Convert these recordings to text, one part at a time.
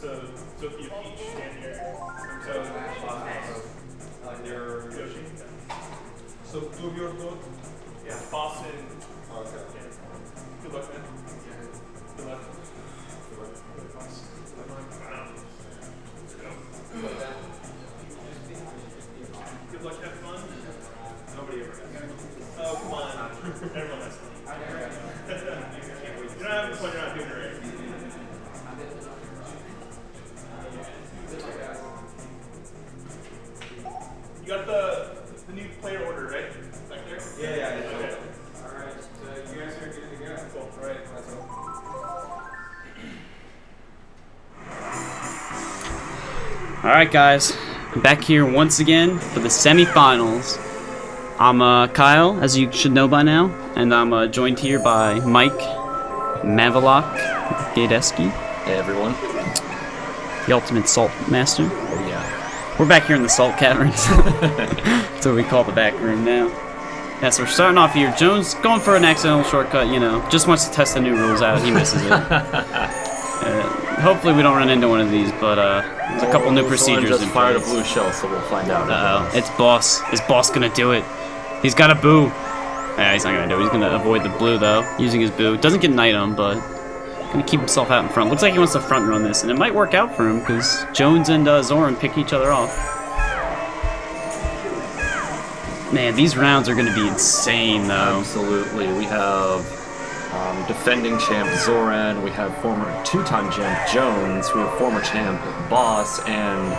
So, Sophia Peach, stand here. So, they're Yoshi. So, 2 of yours both? Yeah, Boston. Oh, okay. Yeah. Good luck, man. Yeah. Good luck. Good luck. Good luck, have fun. Nobody ever has. Oh, come on. Everyone has fun. You're not having fun, you're not doing it right. You got the new player order, right? Back there? Yeah. Okay. Alright, so you guys are good to go. Cool. Alright, that's all. Alright guys, back here once again for the semifinals. I'm Kyle, as you should know by now, and I'm joined here by Mike, Mavilok, Gadeski. Hey everyone. The ultimate salt master. Oh yeah. We're back here in the salt caverns. That's what we call the back room now. Yeah, so we're starting off here. Jones going for an accidental shortcut, you know, just wants to test the new rules out. He misses it. Hopefully we don't run into one of these, but there's a couple new procedures just in fired place. a blue shell, so we'll find out. Uh-oh, it's Boss. Is Boss gonna do it? He's got a boo. Yeah, he's not gonna do it. He's gonna avoid the blue though, using his boo. Doesn't get an item, but gonna keep himself out in front. Looks like he wants to front run this, and it might work out for him because Jones and Zoran pick each other off. Man, these rounds are gonna be insane though. Absolutely. We have defending champ Zoran, we have former two-time champ Jones, we have former champ Boss, and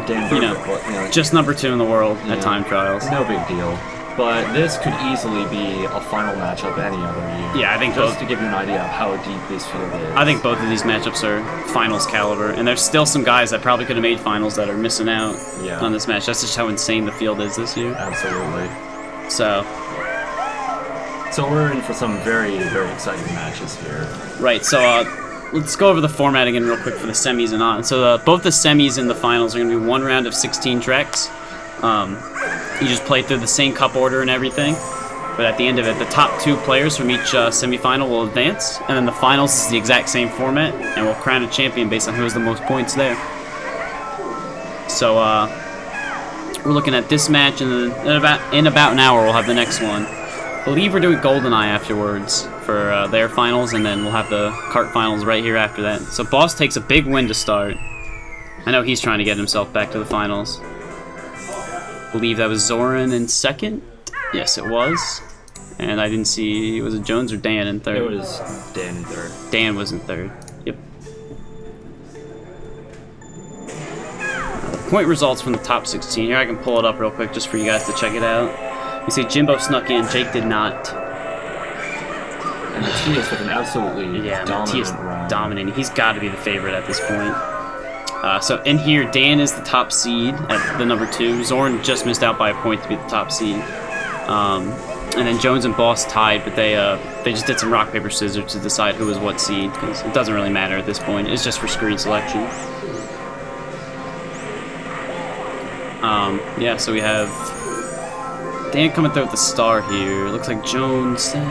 Dan Burger, just number 2 in the world at time trials. No big deal. But this could easily be a final matchup any other year. Yeah, I think just to give you an idea of how deep this field is. I think both of these matchups are finals caliber, and there's still some guys that probably could have made finals that are missing out on this match. That's just how insane the field is this year. Absolutely. So we're in for some very, very exciting matches here. Right, so let's go over the format again real quick for the semis and on. So both the semis and the finals are going to be 1 round of 16 treks. You just play through the same cup order and everything, but at the end of it, the top 2 players from each semifinal will advance, and then the finals is the exact same format, and we'll crown a champion based on who has the most points there. So we're looking at this match, and then in about an hour we'll have the next one. I believe we're doing GoldenEye afterwards for their finals, and then we'll have the Kart finals right here after that. So Boss takes a big win to start. I know he's trying to get himself back to the finals. I believe that was Zoran in second. Yes, it was. And I didn't see, was it Jones or Dan in third? It was Dan in third. Dan was in third. Yep. Point results from the top 16. Here, I can pull it up real quick just for you guys to check it out. You see Jimbo snuck in, Jake did not. And Matthias with an absolutely dominant run. Dominating. He's got to be the favorite at this point. So in here, Dan is the top seed at the number 2. Zoran just missed out by a point to be the top seed. And then Jones and Boss tied, but they just did some rock, paper, scissors to decide who was what seed, because it doesn't really matter at this point. It's just for screen selection. Yeah, so we have Dan coming through with the star here. Looks like Jones doesn't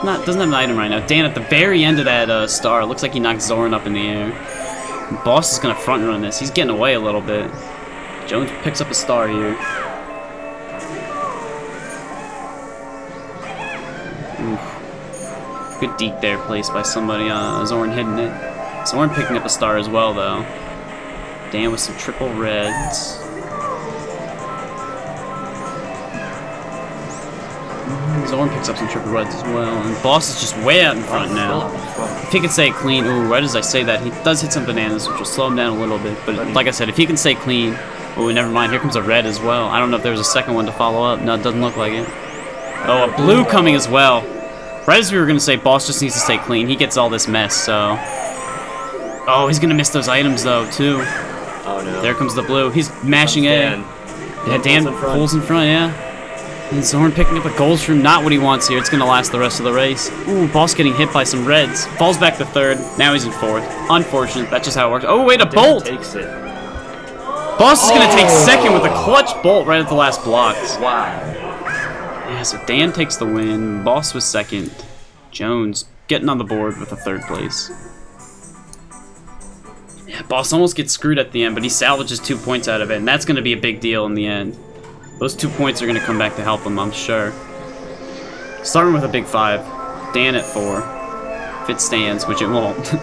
have an item right now. Dan at the very end of that star. Looks like he knocked Zoran up in the air. Boss is going to front run this. He's getting away a little bit. Jones picks up a star here. Oof. Good deke there placed by somebody. Zoran hitting it. Zoran picking up a star as well, though. Dan with some triple reds. Zoran picks up some triple reds as well. And Boss is just way out in front now. If he can stay clean, right as I say that, he does hit some bananas, which will slow him down a little bit. But like I said, if he can stay clean, never mind, here comes a red as well. I don't know if there was a second one to follow up. No, it doesn't look like it. Oh, a blue coming as well. Right as we were going to say, Boss just needs to stay clean. He gets all this mess, so... Oh, he's going to miss those items, though, too. Oh, no. There comes the blue. He's mashing A. Yeah, Dan pulls in front, yeah. And Zoran picking up a gold shroom, not what he wants here. It's going to last the rest of the race. Ooh, Boss getting hit by some reds. Falls back to third. Now he's in fourth. Unfortunate. That's just how it works. Oh, wait, a bolt! Takes it. Boss is going to take second with a clutch bolt right at the last block. Wow. Yeah, so Dan takes the win. Boss was second. Jones getting on the board with a 3rd place. Yeah, Boss almost gets screwed at the end, but he salvages 2 points out of it, and that's going to be a big deal in the end. Those 2 points are going to come back to help him, I'm sure. Starting with a big 5. Dan at 4. If it stands, which it won't.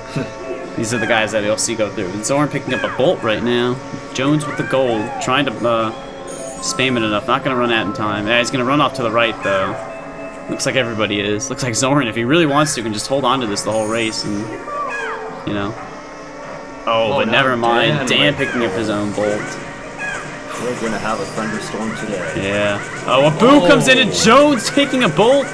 These are the guys that you'll see go through. And Zoran picking up a bolt right now. Jones with the gold, trying to spam it enough. Not going to run out in time. Yeah, he's going to run off to the right, though. Looks like everybody is. Looks like Zoran, if he really wants to, can just hold on to this the whole race and, you know. Oh, but never mind. Dan picking up his own bolt. We're going to have a thunderstorm today. Yeah. Oh, a boo comes in and Jones taking a bolt.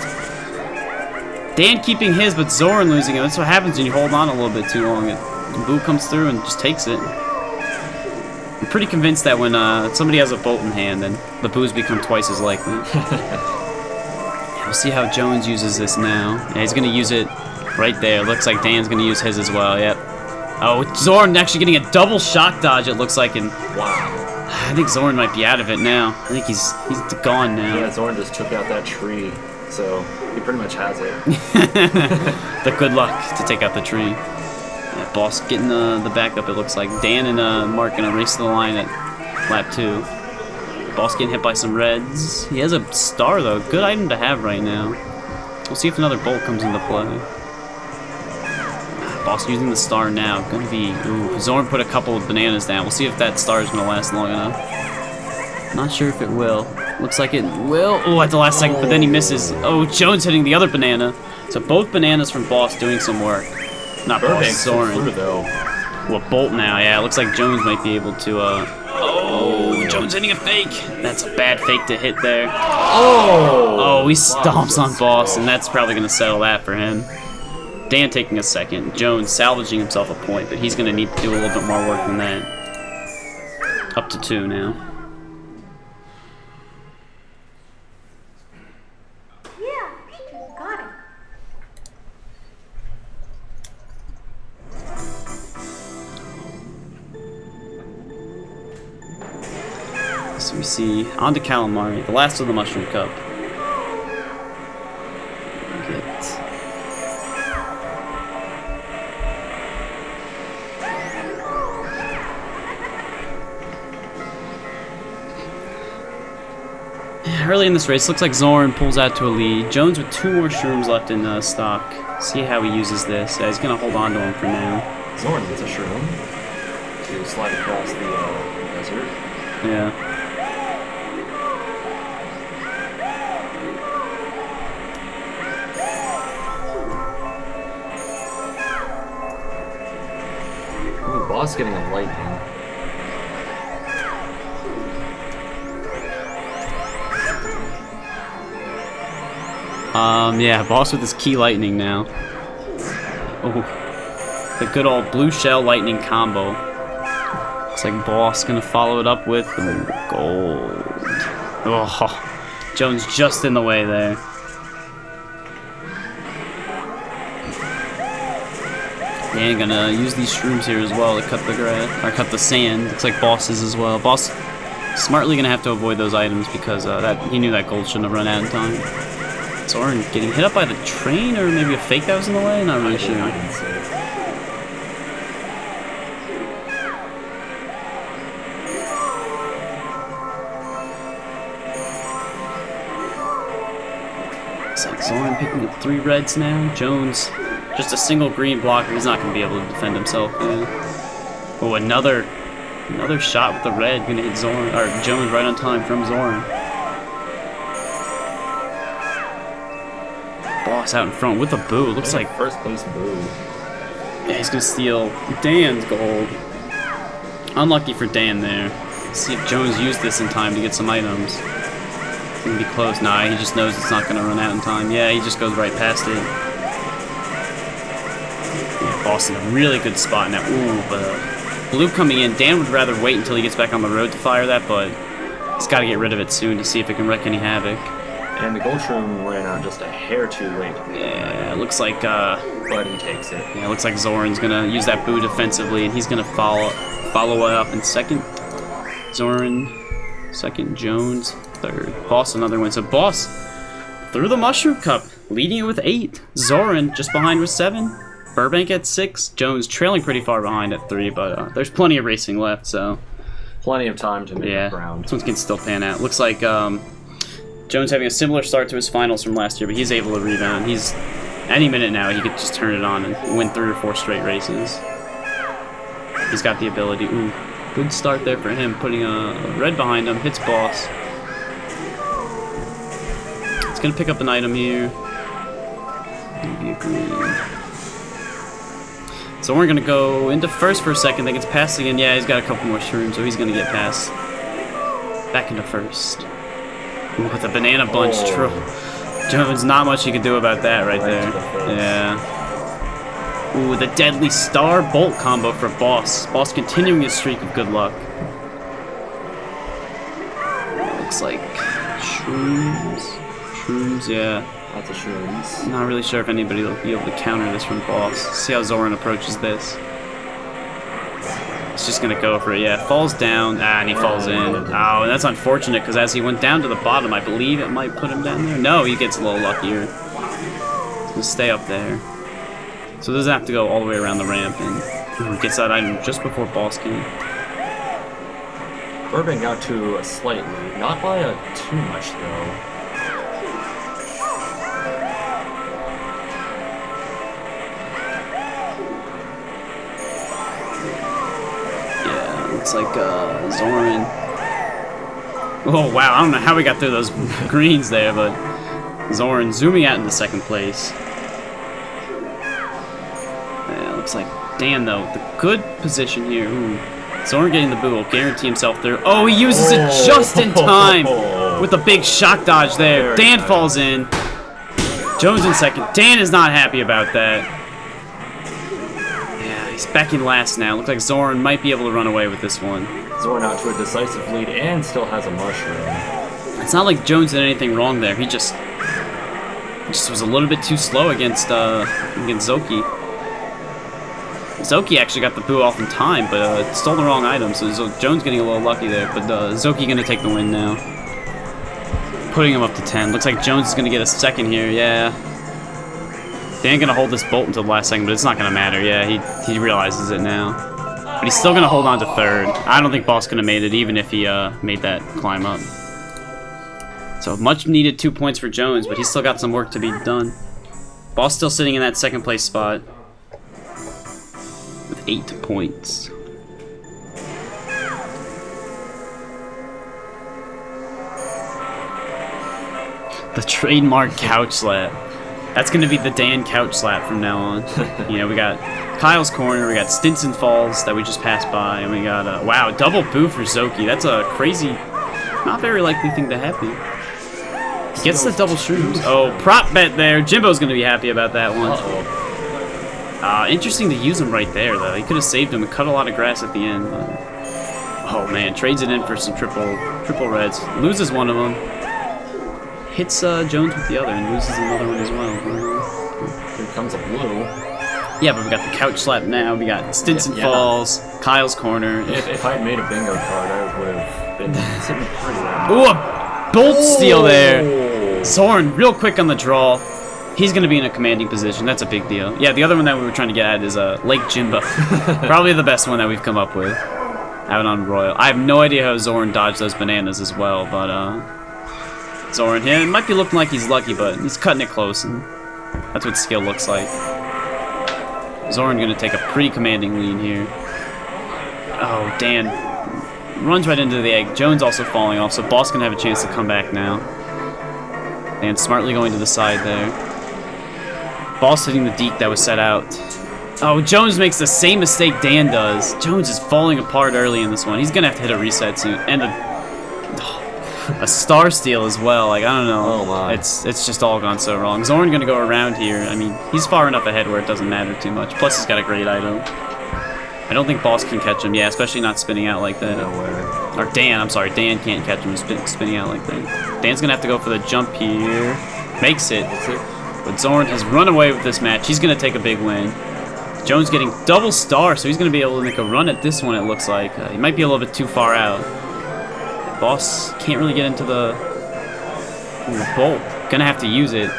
Dan keeping his, but Zoran losing it. That's what happens when you hold on a little bit too long. The boo comes through and just takes it. I'm pretty convinced that when somebody has a bolt in hand, then the boos become twice as likely. We'll see how Jones uses this now. Yeah, he's going to use it right there. Looks like Dan's going to use his as well. Yep. Oh, Zoran actually getting a double shock dodge, it looks like. And wow. I think Zoran might be out of it now. I think he's gone now. Yeah, Zoran just took out that tree, so he pretty much has it. The good luck to take out the tree. Yeah, Boss getting the backup, it looks like. Dan and Mark gonna race to the line at lap 2. Boss getting hit by some reds. He has a star, though. Good item to have right now. We'll see if another bolt comes into play. Boss using the star now. Gonna be... Ooh, Zoran put a couple of bananas down. We'll see if that star is gonna last long enough. Not sure if it will. Looks like it will. Oh, at the last second, but then he misses. Oh, Jones hitting the other banana. So both bananas from Boss doing some work. Not Boss, Zoran. Well, bolt now. Yeah, it looks like Jones might be able to... Oh, Jones hitting a fake. That's a bad fake to hit there. Oh, he stomps on Boss, and that's probably gonna settle that for him. Dan taking a second. Jones salvaging himself a point, but he's going to need to do a little bit more work than that. Up to 2 now. Yeah, got it. So we see on to Calamari, the last of the Mushroom Cup. Early in this race, looks like Zoran pulls out to a lead. Jones with 2 more shrooms left in stock. See how he uses this. Yeah, he's going to hold on to him for now. Zoran gets a shroom to slide across the desert. Yeah. Ooh, Boss getting a lightning. Yeah, Boss with his key lightning now. Oh, the good old blue shell lightning combo. Looks like Boss gonna follow it up with gold. Oh, Jones just in the way there. Dan gonna use these shrooms here as well to cut the grass, or cut the sand. Looks like Boss is as well. Boss smartly gonna have to avoid those items because he knew that gold shouldn't have run out in time. Zoran getting hit up by the train, or maybe a fake that was in the way? Not really sure. Looks like Zoran picking up 3 reds now. Jones, just a single green blocker. He's not going to be able to defend himself. Yeah. Oh, another shot with the red. Going to hit Zoran, or Jones right on time from Zoran. Boss out in front with a boo. Looks like first place boo. Yeah, he's gonna steal Dan's gold. Unlucky for Dan there. Let's see if Jones used this in time to get some items. It's gonna be close. Nah, he just knows it's not gonna run out in time. Yeah, he just goes right past it. Yeah, Boss in a really good spot now. Ooh, but blue coming in. Dan would rather wait until he gets back on the road to fire that, but he's got to get rid of it soon to see if it can wreak any havoc. And the gold shroom ran out just a hair too late. Yeah, it looks like, but he takes it. Yeah, it looks like Zoran's gonna use that boo defensively, and he's gonna follow it up in second. Zoran, second. Jones, third. Boss, another win. So Boss, through the Mushroom Cup. leading it with 8. Zoran just behind with 7. Burbank at 6. Jones trailing pretty far behind at 3, but there's plenty of racing left, so... Plenty of time to make up ground. This one can still pan out. Looks like Jones having a similar start to his finals from last year, but he's able to rebound. He's... Any minute now, he could just turn it on and win 3 or 4 straight races. He's got the ability. Ooh, good start there for him, putting a red behind him. Hits Boss. He's going to pick up an item here. Maybe a green. So we're going to go into first for a second. Then gets past again. Yeah, he's got a couple more shrooms, so he's going to get past. Back into first. Ooh, with a banana bunch. Jones, not much you can do about that right there. Yeah. Ooh, the deadly star bolt combo for Boss. Boss continuing his streak of good luck. Looks like shrooms. Shrooms, yeah. Lots of shrooms. Not really sure if anybody will be able to counter this from Boss. See how Zoran approaches this. He's just gonna go for it, yeah. Falls down, and he falls in. Oh, and that's unfortunate, because as he went down to the bottom, I believe it might put him down there. No, he gets a little luckier. He's gonna stay up there. So doesn't have to go all the way around the ramp, and gets that item just before Boss can. Burbank out to a slight lead, not by too much though. Looks like Zoran. Oh wow, I don't know how we got through those greens there, but Zoran zooming out into second place. Yeah, looks like Dan though, the good position here. Ooh. Zoran getting the boo will guarantee himself through. Oh, he uses it just in time with a big shock dodge there. Dan falls in. Jones in second. Dan is not happy about that. He's back in last now. Looks like Zoran might be able to run away with this one. Zoran out to a decisive lead and still has a mushroom. It's not like Jones did anything wrong there. He just was a little bit too slow against Zoki. Zoki actually got the boo off in time, but stole the wrong item, so Jones getting a little lucky there. But Zoki gonna take the win now, putting him up to 10. Looks like Jones is gonna get a second here. Yeah. Dan gonna hold this bolt until the last second, but it's not gonna matter. Yeah, he realizes it now. But he's still gonna hold on to third. I don't think Boss could have made it, even if he made that climb up. So much needed 2 points for Jones, but he's still got some work to be done. Boss still sitting in that second place spot with 8 points. The trademark couch slap. That's going to be the Dan couch slap from now on. You know, we got Kyle's corner, we got Stinson Falls that we just passed by, and we got, wow, double boo for Zoki. That's a crazy, not very likely thing to happen. He gets the double shrooms. Oh, prop bet there. Jimbo's going to be happy about that one. Interesting to use him right there, though. He could have saved him and cut a lot of grass at the end. But... Oh, man, trades it in for some triple reds. Loses one of them. Hits Jones with the other and loses another one as well. Here comes a blue. Yeah, but we got the couch slap now. We got Stinson Falls, Kyle's corner. If I had made a bingo card, I would have been sitting pretty well. Ooh, a bolt steal there. Zoran, real quick on the draw. He's going to be in a commanding position. That's a big deal. Yeah, the other one that we were trying to get at is Lake Jimbo. Probably the best one that we've come up with out on Royal. I have no idea how Zoran dodged those bananas as well, but Zoran here, it might be looking like he's lucky, but he's cutting it close, and that's what skill looks like. Zoran going to take a pretty commanding lead here. Oh, Dan runs right into the egg. Jones also falling off, so Boss going to have a chance to come back now. Dan smartly going to the side there. Boss hitting the deke that was set out. Oh, Jones makes the same mistake Dan does. Jones is falling apart early in this one. He's going to have to hit a reset soon. And a star steal as well. Like, I don't know. Oh, my. It's just all gone so wrong. Zoran going to go around here. I mean, he's far enough ahead where it doesn't matter too much. Plus, he's got a great item. I don't think Boss can catch him. Yeah, especially not spinning out like that. No way. Or Dan, I'm sorry. Dan can't catch him spinning out like that. Dan's going to have to go for the jump here. Makes it. But Zoran has run away with this match. He's going to take a big win. Jones getting double star, so he's going to be able to make a run at this one, it looks like. He might be a little bit too far out. Boss can't really get into the bolt. Gonna have to use it.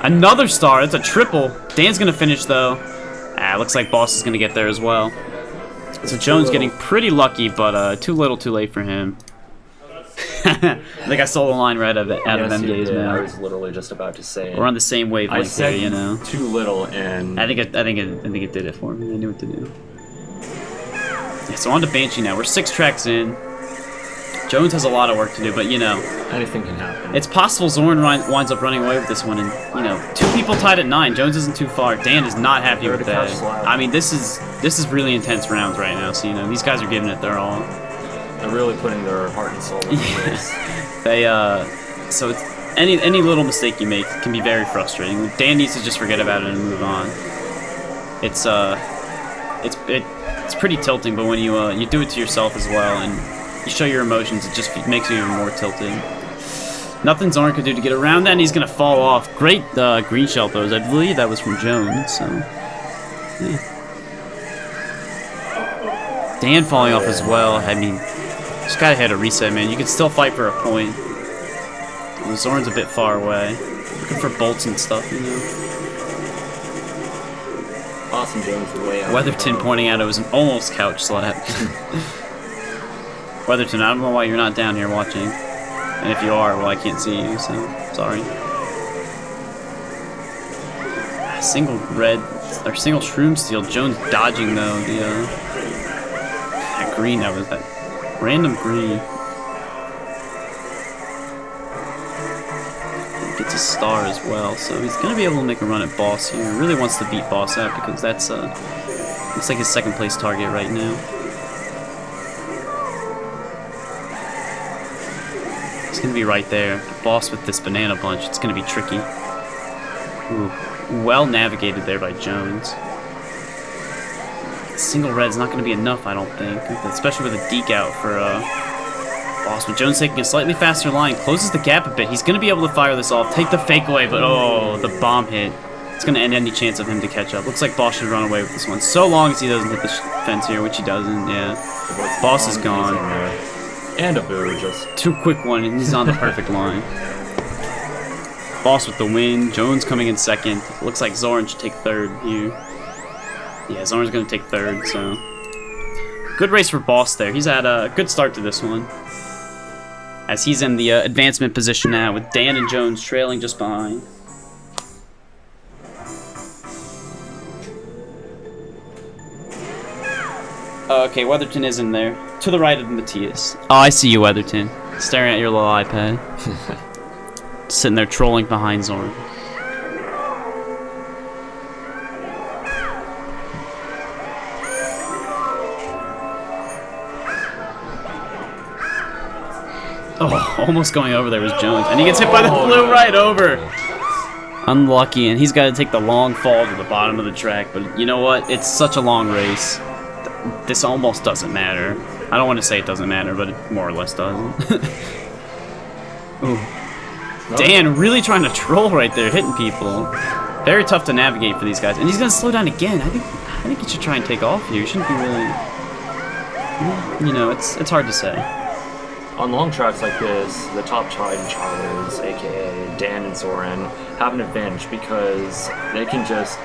Another star. That's a triple. Dan's gonna finish though. Looks like Boss is gonna get there as well. So Jones getting pretty lucky, but too little, too late for him. I think I stole the line right out of MGay's mouth. I was literally just about to say it. We're on the same wavelength here, you know. Too little, and I think it did it for me. I knew what to do. Yeah, so on to Banshee now. We're 6 tracks in. Jones has a lot of work to do, but you know, anything can happen. it's possible Zoran winds up running away with this one, and you know, 2 people tied at 9. Jones isn't too far. Dan is not happy with that. I mean, this is really intense rounds right now. So you know, these guys are giving it their all. They're really putting their heart and soul into this. They so it's any little mistake you make can be very frustrating. Dan needs to just forget about it and move on. It's pretty tilting, but when you do it to yourself as well and you show your emotions, it just makes you even more tilted. Nothing Zoran could do to get around that, and he's gonna fall off. Great green shell throws. I believe that was from Jones. So yeah. Dan falling off as well. I mean, just gotta hit a reset, man. You can still fight for a point. Well, Zoran's a bit far away. Looking for bolts and stuff, you know. Awesome Jones way out. Weatherton pointing out it was an almost couch slap. Weatherton, I don't know why you're not down here watching. And if you are, well, I can't see you, so sorry. Single red, or single shroom steal. Jones dodging, though, that green, that was that random green. Gets a star as well, so he's going to be able to make a run at Boss here. Really wants to beat Boss out because that's, looks like his 2nd place target right now. It's going to be right there. Boss with this banana bunch. It's going to be tricky. Ooh, well navigated there by Jones. Single red's not going to be enough, I don't think. Especially with a deke out for Boss. But Jones taking a slightly faster line. Closes the gap a bit. He's going to be able to fire this off. Take the fake away, but oh, the bomb hit. It's going to end any chance of him to catch up. Looks like Boss should run away with this one. So long as he doesn't hit the fence here, which he doesn't, yeah. Boss is gone. And a boo, just too quick one, and he's on the perfect line. Boss with the win. Jones coming in 2nd. Looks like Zoran should take 3rd here. Yeah, Zoran's gonna take 3rd, so good race for Boss there. He's had a good start to this one, as he's in the advancement position now with Dan and Jones trailing just behind. Okay, Weatherton is in there. To the right of Matthias. Oh, I see you, Weatherton. Staring at your little iPad. Sitting there trolling behind Zoran. Oh, almost going over there was Jones. And he gets hit by the blue right over. Unlucky, and he's got to take the long fall to the bottom of the track. But you know what? It's such a long race. This almost doesn't matter. I don't want to say it doesn't matter, but it more or less doesn't. Ooh. Dan really trying to troll right there, hitting people. Very tough to navigate for these guys. And he's going to slow down again. I think he should try and take off here. He shouldn't be really... You know, it's hard to say. On long tracks like this, the top time trialers, aka Dan and Zoran, have an advantage because they can just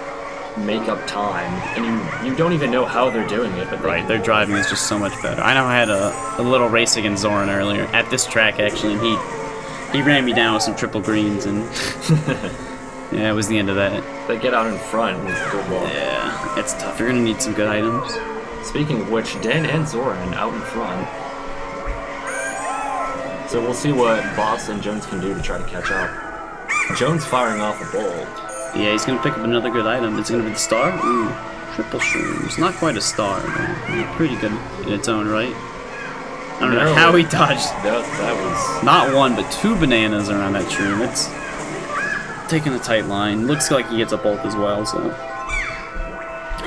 make up time, and you don't even know how they're doing it. But right, their driving is just so much better. I know I had a little race against Zoran earlier at this track actually, and he ran me down with some triple greens, and yeah, it was the end of that. They get out in front and good luck. Yeah, it's tough. You're gonna need some good items. Speaking of which, Dan and Zoran out in front. So we'll see what Boss and Jones can do to try to catch up. Jones firing off a bolt. Yeah, he's going to pick up another good item. It's going to be the star? Ooh, triple shrooms. Not quite a star, but pretty good in its own right. I don't know how he dodged. That was... Not 1, but 2 bananas around that shroom. It's taking a tight line. Looks like he gets a bolt as well, so...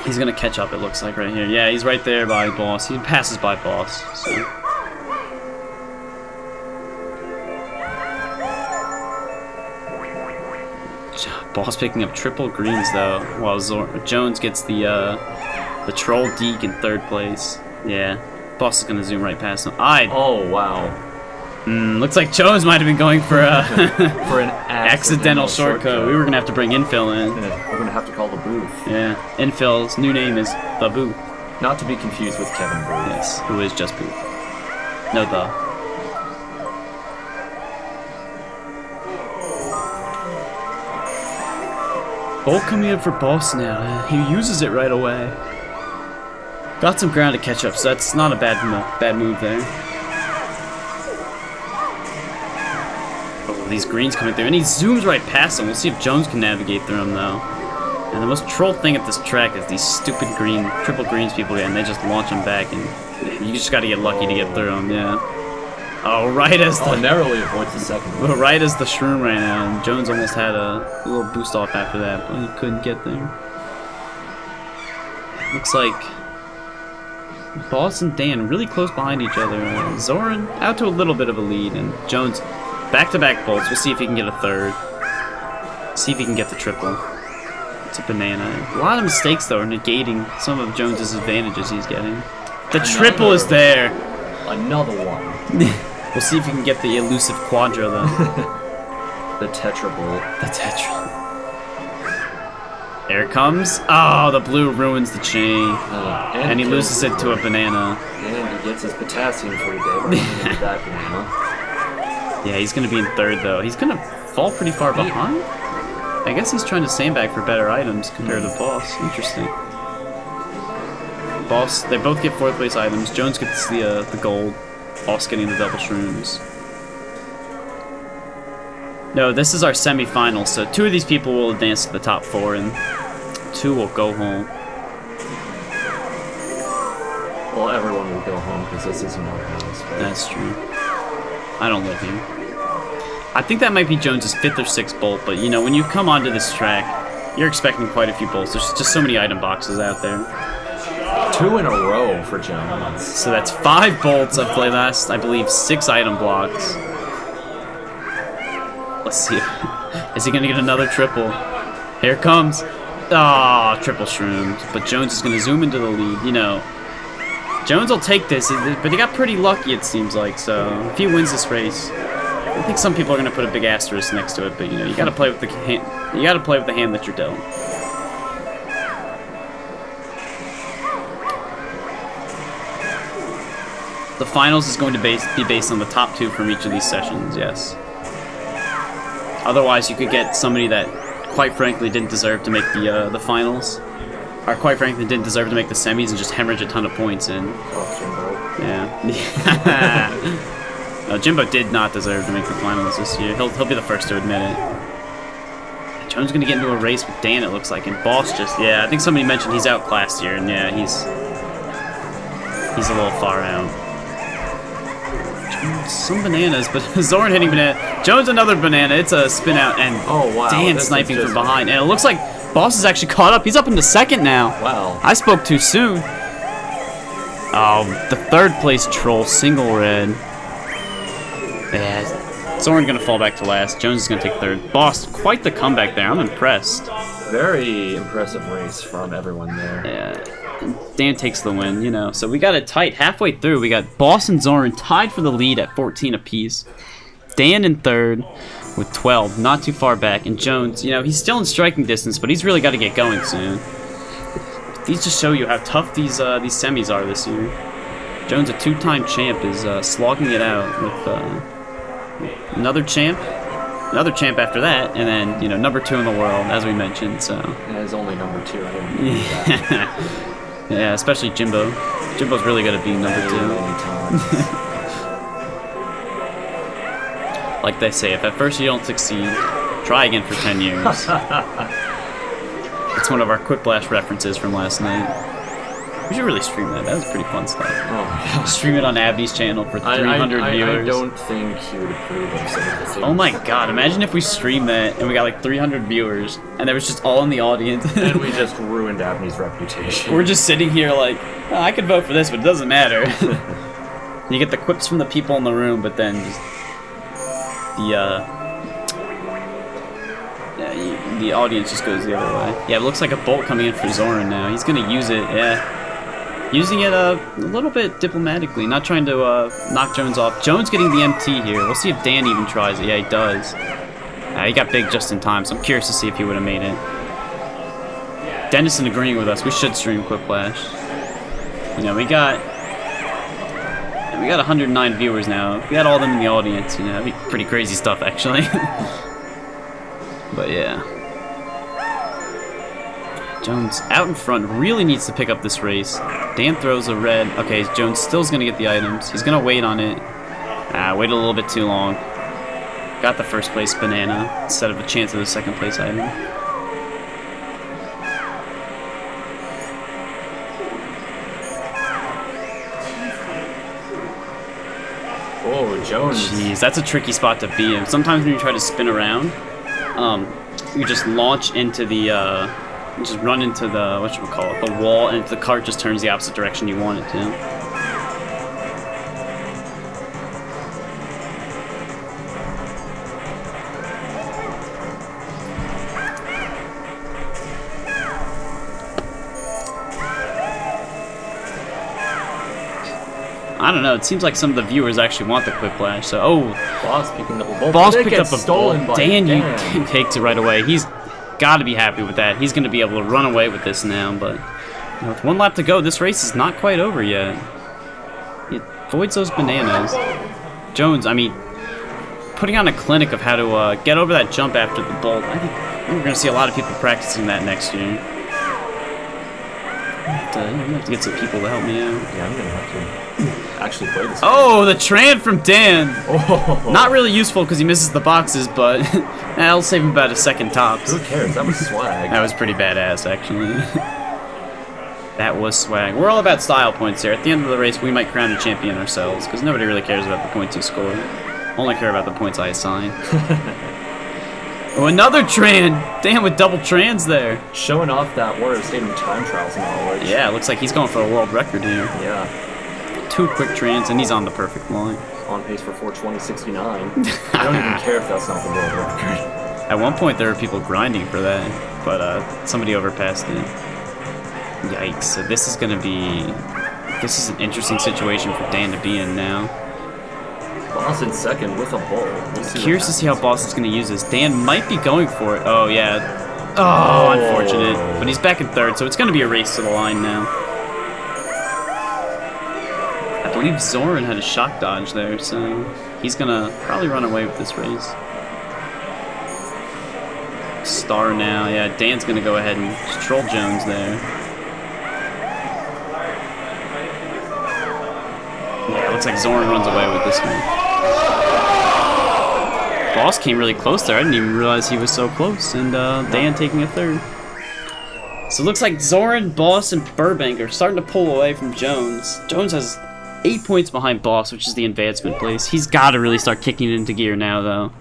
He's going to catch up, it looks like, right here. Yeah, he's right there by Boss. He passes by Boss, so... Boss picking up triple greens though, while Jones gets the troll deke in 3rd place. Yeah, Boss is gonna zoom right past him. Oh wow! Looks like Jones might have been going for a For an accidental shortcut. We were gonna have to bring Infill in. Yeah, we're gonna have to call the booth. Yeah, Infill's new name is The Booth. Not to be confused with Kevin Booth. Yes, who is just Booth. No, The. Bolt coming in for boss now. He uses it right away. Got some ground to catch up, so that's not a bad move there. Oh, these greens coming through, and he zooms right past them. We'll see if Jones can navigate through them, though. And the most troll thing at this track is these stupid triple greens people get, and they just launch them back, and you just gotta get lucky to get through them, yeah. Oh, right as the... narrowly avoids the second one. Right as the shroom ran out, and Jones almost had a little boost off after that, but he couldn't get there. Looks like Boss and Dan really close behind each other. Zoran out to a little bit of a lead, and Jones back-to-back bolts. We'll see if he can get a third. See if he can get the triple. It's a banana. A lot of mistakes, though, are negating some of Jones's advantages he's getting. The triple is there. Another one. We'll see if we can get the elusive quadra, though. The tetra bolt. The tetra. There it comes. Oh, the blue ruins the chain. And he loses it to a banana. And he gets his potassium for the day by running into that banana. Yeah, he's going to be in third, though. He's going to fall pretty far behind. I guess he's trying to sandbag for better items compared to Boss. Interesting. Boss, they both get fourth place items. Jones gets the gold. Boss getting the double shrooms. No, this is our semi-final, so 2 of these people will advance to the top 4, and 2 will go home. Well, everyone will go home because this isn't our house. But... That's true. I don't live here. I think that might be Jones's 5th or 6th bolt, but you know, when you come onto this track, you're expecting quite a few bolts. There's just so many item boxes out there. 2 in a row for Jones. So that's 5 bolts of play last, I believe, 6 item blocks. Let's see. Is he gonna get another triple? Here it comes. Ah, triple shrooms. But Jones is gonna zoom into the lead. You know, Jones will take this, but he got pretty lucky, it seems like. So if he wins this race, I think some people are gonna put a big asterisk next to it. But you know, you gotta play with the hand. You gotta play with the hand that you're dealt. The finals is going to be based on the top 2 from each of these sessions. Yes. Otherwise, you could get somebody that, quite frankly, didn't deserve to make the finals, or quite frankly, didn't deserve to make the semis and just hemorrhage a ton of points in. Yeah. No, Jimbo did not deserve to make the finals this year. He'll be the first to admit it. Jones gonna get into a race with Dan, it looks like, and Boss just I think somebody mentioned he's outclassed here, and yeah, he's a little far out. Some bananas, but Zoran hitting banana. Jones another banana. It's a spin out, and Dan sniping from behind. And it looks like Boss is actually caught up. He's up into 2nd now. Wow. I spoke too soon. Oh, the 3rd place troll, single red. Yeah, Zoran gonna fall back to last. Jones is gonna take 3rd. Boss, quite the comeback there. I'm impressed. Very impressive race from everyone there. Yeah. Dan takes the win, you know. So we got it tight. Halfway through, we got Boss and Zoran tied for the lead at 14 apiece. Dan in 3rd with 12, not too far back. And Jones, you know, he's still in striking distance, but he's really got to get going soon. These just show you how tough these semis are this year. Jones, a 2-time champ, is slogging it out with another champ after that, and then, you know, number 2 in the world, as we mentioned. So yeah, he's only number 2. I didn't know that. Yeah, especially Jimbo. Jimbo's really good at being number 2. Like they say, if at first you don't succeed, try again for 10 years. It's one of our Quick Blast references from last night. We should really stream that. That was pretty fun stuff. Oh, stream it on Abney's channel for 300 viewers. I don't think he would approve of some of the things. Oh my god, imagine if we streamed that and we got like 300 viewers and there was just all in the audience. And we just ruined Abney's reputation. We're just sitting here like, oh, I could vote for this, but it doesn't matter. You get the quips from the people in the room, but then just the audience just goes the other way. Yeah, it looks like a bolt coming in for Zoran now. He's gonna use it, yeah. Using it a little bit diplomatically, not trying to knock Jones off. Jones getting the MT here. We'll see if Dan even tries it. Yeah, he does. He got big just in time, so I'm curious to see if he would have made it. Dennison agreeing with us. We should stream Quiplash. You know, we got 109 viewers now. If we had all of them in the audience, you know, that'd be pretty crazy stuff, actually. But yeah. Jones out in front, really needs to pick up this race. Dan throws a red. Okay, Jones still's gonna get the items. He's gonna wait on it. Wait a little bit too long. Got the first place banana instead of a chance of the second place item. Oh, Jones. Jeez, that's a tricky spot to be in. Sometimes when you try to spin around, you just launch into the, just run into the, whatchamacallit, the wall, and the cart just turns the opposite direction you want it to. I don't know, it seems like some of the viewers actually want the Quiplash, so, Boss picking up a bolt. Boss picked up a stolen bolt. by Dan, you takes it right away. He's got to be happy with that. He's going to be able to run away with this now, but you know, with one lap to go, this race is not quite over yet. He avoids those bananas. Jones, I mean, putting on a clinic of how to get over that jump after the bolt. I think we're going to see a lot of people practicing that next year. I'm gonna have to get some people to help me out. Yeah, I'm gonna have to actually play this. Oh, the tran from Dan! Oh. Not really useful because he misses the boxes, but that'll save him about a second tops. Who cares? That was swag. That was pretty badass, actually. That was swag. We're all about style points here. At the end of the race, we might crown a champion ourselves, because nobody really cares about the points you score. Only care about the points I assign. Oh, another tran! Damn, with double trans there. Showing off that Warrior Stadium time trials knowledge. Yeah, looks like he's going for a world record here. Yeah. 2 quick trans, and he's on the perfect line. On pace for 4:20.69. I don't even care if that's not the world record. At one point, there were people grinding for that, but somebody overpassed it. Yikes, so this is an interesting situation for Dan to be in now. Boss in second with a bolt. Curious to see how Boss is going to use this. Dan might be going for it. Oh, yeah. Oh, unfortunate. But he's back in third, so it's going to be a race to the line now. I believe Zoran had a shock dodge there, so he's going to probably run away with this race. Star now. Yeah, Dan's going to go ahead and just troll Jones there. Yeah, looks like Zoran runs away with this one. Boss came really close there. I didn't even realize he was so close. And Dan taking a third. So it looks like Zoran, Boss, and Burbank are starting to pull away from Jones. Jones has 8 points behind Boss, which is the advancement place. He's got to really start kicking it into gear now, though.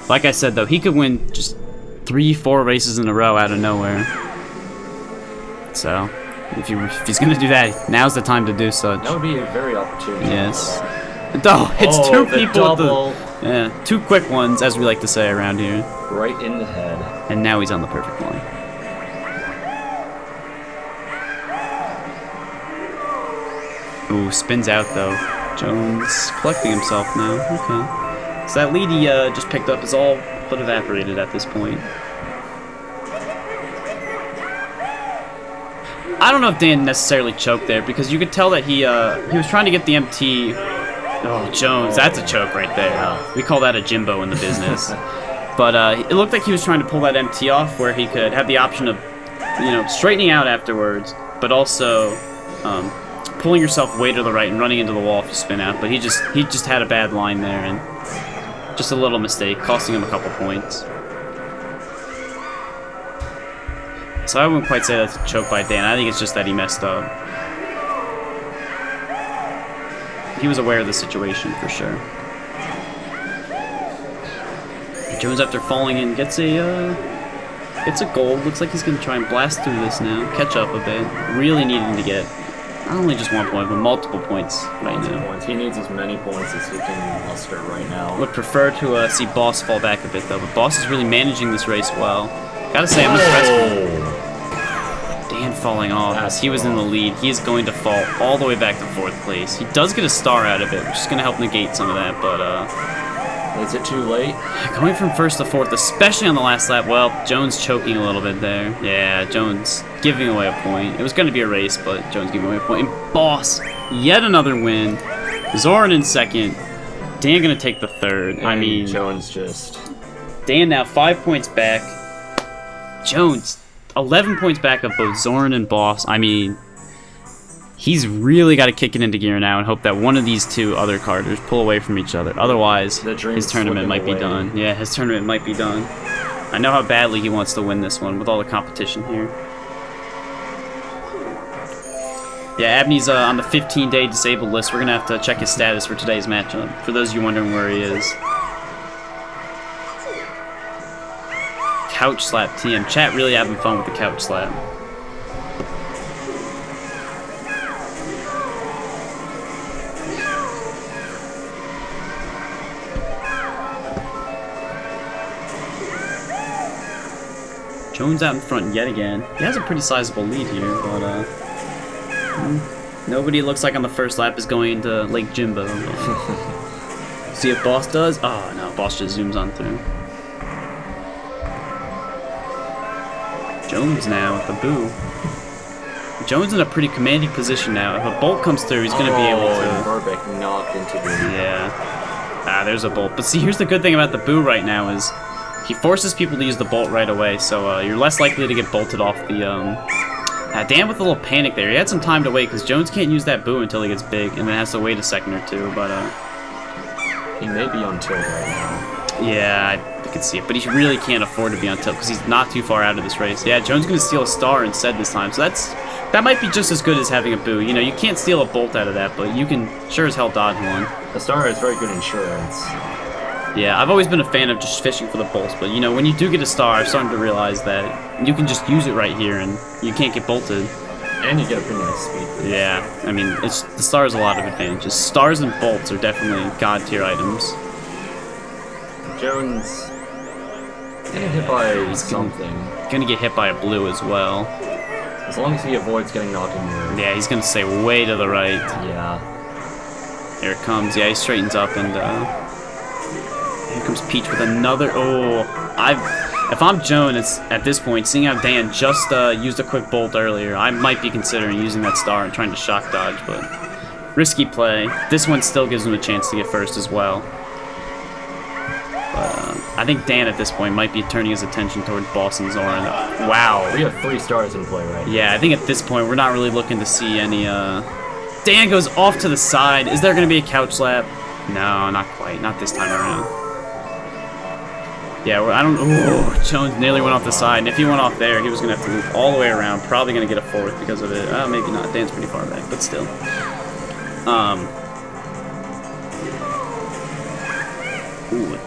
Like I said, though, he could win just 3-4 races in a row out of nowhere. So, if he's going to do that, now's the time to do such. That would be a very opportune. Yes. Oh, it's 2 people. Double. Yeah, 2 quick ones, as we like to say around here. Right in the head. And now he's on the perfect line. Ooh, spins out though. Jones collecting himself now. Okay. So that lead he just picked up is all but evaporated at this point. I don't know if Dan necessarily choked there because you could tell that he was trying to get the MT. Oh, Jones, that's a choke right there. We call that a Jimbo in the business. But it looked like he was trying to pull that MT off where he could have the option of, you know, straightening out afterwards, but also pulling yourself way to the right and running into the wall if you spin out. But he just had a bad line there and just a little mistake, costing him a couple points. So I wouldn't quite say that's a choke by Dan. I think it's just that he messed up. He was aware of the situation for sure. Jones, after falling in, gets a gold. Looks like he's gonna try and blast through this now, catch up a bit. Really needing to get not only just 1 point, but multiple points right now. Points. He needs as many points as he can muster right now. Would prefer to see Boss fall back a bit though, but Boss is really managing this race well. Gotta say, I'm impressed with him. Dan falling off as he was in the lead. He is going to fall all the way back to 4th place. He does get a star out of it, which is going to help negate some of that, but is it too late? going from 1st to 4th, especially on the last lap, well, Jones choking a little bit there. Yeah, Jones giving away a point. It was going to be a race, but Jones giving away a point. And Boss, yet another win. Zoran in 2nd. Dan going to take the 3rd. And I mean, Jones just... Dan now 5 points back. Jones 11 points back of both Zoran and Boss. I mean, he's really got to kick it into gear now and hope that one of these two other karters pull away from each other. Otherwise, his tournament might be done. Yeah, his tournament might be done. I know how badly he wants to win this one with all the competition here. Yeah, Abney's on the 15-day disabled list. We're going to have to check his status for today's matchup, for those of you wondering where he is. Couch slap TM. Chat really having fun with the couch slap. Jones out in front yet again. He has a pretty sizable lead here, but nobody looks like on the first lap is going to Lake Jimbo. See if Boss does. Oh no, Boss just zooms on through. Jones now with the boo. Jones in a pretty commanding position now. If a bolt comes through, he's going to be able to... Burbeck knocked into the... Yeah. Ah, there's a bolt. But see, here's the good thing about the boo right now is he forces people to use the bolt right away, so you're less likely to get bolted off the... Dan with a little panic there. He had some time to wait, because Jones can't use that boo until he gets big, and then has to wait a second or two, but... He may be on tilt right now. Yeah, I can see it, but he really can't afford to be on tilt because he's not too far out of this race. Yeah, Jones going to steal a star instead this time, so that might be just as good as having a boo. You know, you can't steal a bolt out of that, but you can sure as hell dodge one. A star is very good insurance. Yeah, I've always been a fan of just fishing for the bolts, but you know, when you do get a star, I'm starting to realize that you can just use it right here and you can't get bolted. And you get a pretty nice speed. Yeah, I mean, the star has a lot of advantages. Stars and bolts are definitely god tier items. Jones getting hit by something. Gonna get hit by a blue as well. As long as he avoids getting knocked in the air. Yeah, he's gonna stay way to the right. Yeah. Here it comes. Yeah, he straightens up and here comes Peach with another. Oh, if I'm Jones at this point, seeing how Dan just used a quick bolt earlier, I might be considering using that star and trying to shock dodge, but risky play. This one still gives him a chance to get first as well. I think Dan at this point might be turning his attention towards Boss and Zoran. Wow. We have 3 stars in play right now. Yeah, I think at this point we're not really looking to see any... Dan goes off to the side. Is there going to be a couch slap? No, not quite. Not this time around. Yeah, I don't... Oh, Jones nearly went off the side. And if he went off there, he was going to have to move all the way around. Probably going to get a 4th because of it. Maybe not. Dan's pretty far back, but still. Ooh.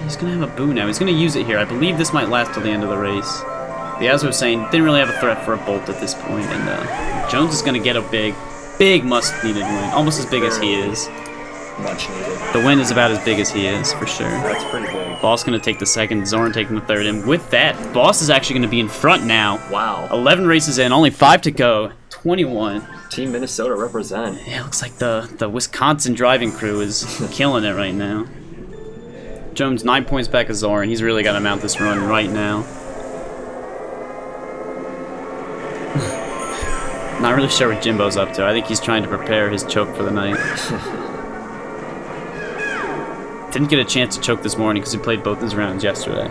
He's going to have a boo now. He's going to use it here. I believe this might last till the end of the race. But as I was saying, didn't really have a threat for a bolt at this point. And Jones is going to get a big must-needed win. Almost as big as he is. Much needed. The win is about as big as he is, for sure. That's pretty big. Boss going to take the 2nd, Zoran taking the 3rd. And with that, Boss is actually going to be in front now. Wow. 11 races in, only 5 to go. 21. Team Minnesota represent. Yeah, looks like the Wisconsin driving crew is killing it right now. Jones 9 points back of Zoran. He's really got to mount this run right now. Not really sure what Jimbo's up to. I think he's trying to prepare his choke for the night. Didn't get a chance to choke this morning because he played both his rounds yesterday.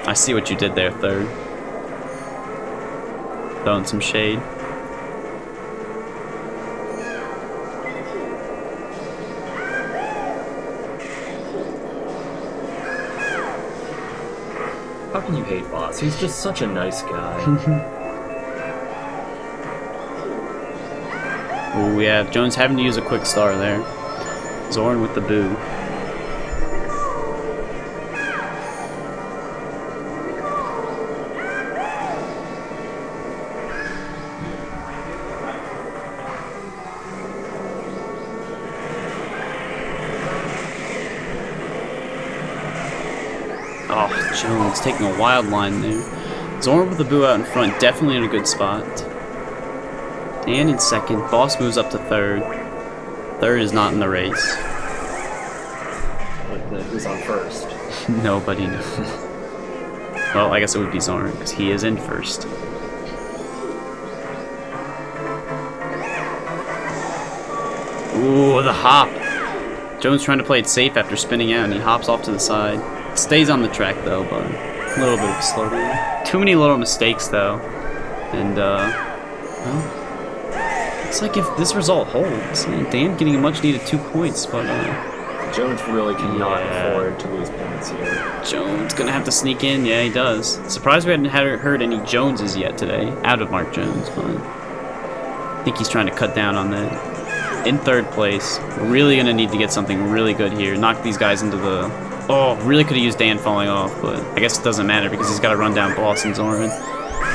I see what you did there, 3rd. Throwing some shade. How can you hate Boss? He's just such a nice guy. Ooh, we have Jones having to use a quick star there. Zoran with the boo. Jones taking a wild line there. Zoran with the boo out in front, definitely in a good spot. Dan in second. Boss moves up to third. Third is not in the race. Who's on first? Nobody knows. Well, I guess it would be Zoran, because he is in first. Ooh, the hop. Jones trying to play it safe after spinning out, and he hops off to the side. Stays on the track, though, but a little bit of a slow down. Too many little mistakes, though. And, well, it's like if this result holds, Dan getting a much-needed 2 points, but, Jones really cannot afford to lose points here. Jones gonna have to sneak in. Yeah, he does. Surprised we hadn't heard any Joneses yet today, out of Mark Jones, but I think he's trying to cut down on that. In third place, we're really gonna need to get something really good here. Knock these guys into the... Oh, really could have used Dan falling off, but I guess it doesn't matter because he's got to run down Boss and Zoran.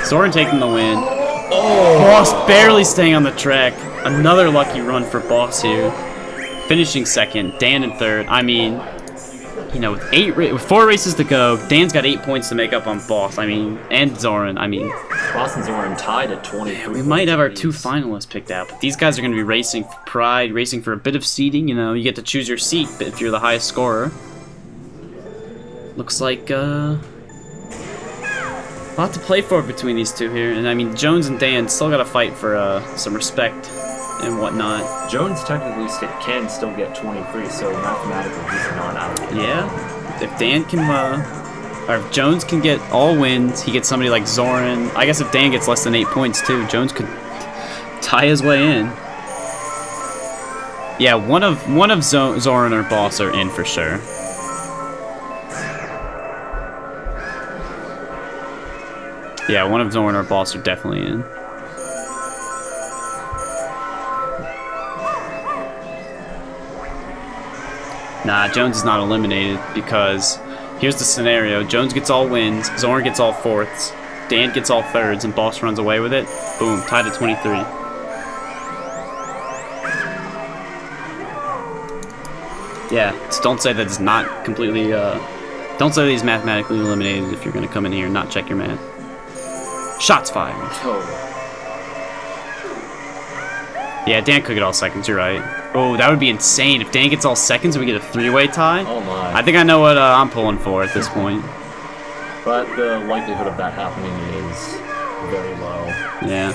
Zoran taking the win. Oh, Boss barely staying on the track. Another lucky run for Boss here. Finishing second, Dan in third. I mean, you know, with 4 races to go, Dan's got 8 points to make up on Boss. I mean, and Zoran. I mean, Boss and Zoran tied at 20. Yeah, we might have our 2 finalists picked out, but these guys are going to be racing for pride, racing for a bit of seeding. You know, you get to choose your seat if you're the highest scorer. Looks like a lot to play for between these two here, and I mean, Jones and Dan still got to fight for some respect and whatnot. Jones technically can still get 23, so mathematically he's not out of it. Yeah, if Dan can, or if Jones can get all wins, he gets somebody like Zoran. I guess if Dan gets less than 8 points too, Jones could tie his way in. Yeah, one of Zoran or Boss are in for sure. Yeah, one of Zoran or Boss are definitely in. Nah, Jones is not eliminated because here's the scenario. Jones gets all wins, Zoran gets all fourths, Dan gets all thirds, and Boss runs away with it. Boom, tied at 23. Yeah, just don't say that it's not completely, don't say that he's mathematically eliminated if you're going to come in here and not check your math. Shots fired. Oh. Yeah, Dan could get all seconds, you're right. Oh, that would be insane. If Dan gets all seconds and we get a 3-way tie. Oh my. I think I know what I'm pulling for at this point. But the likelihood of that happening is very low. Yeah.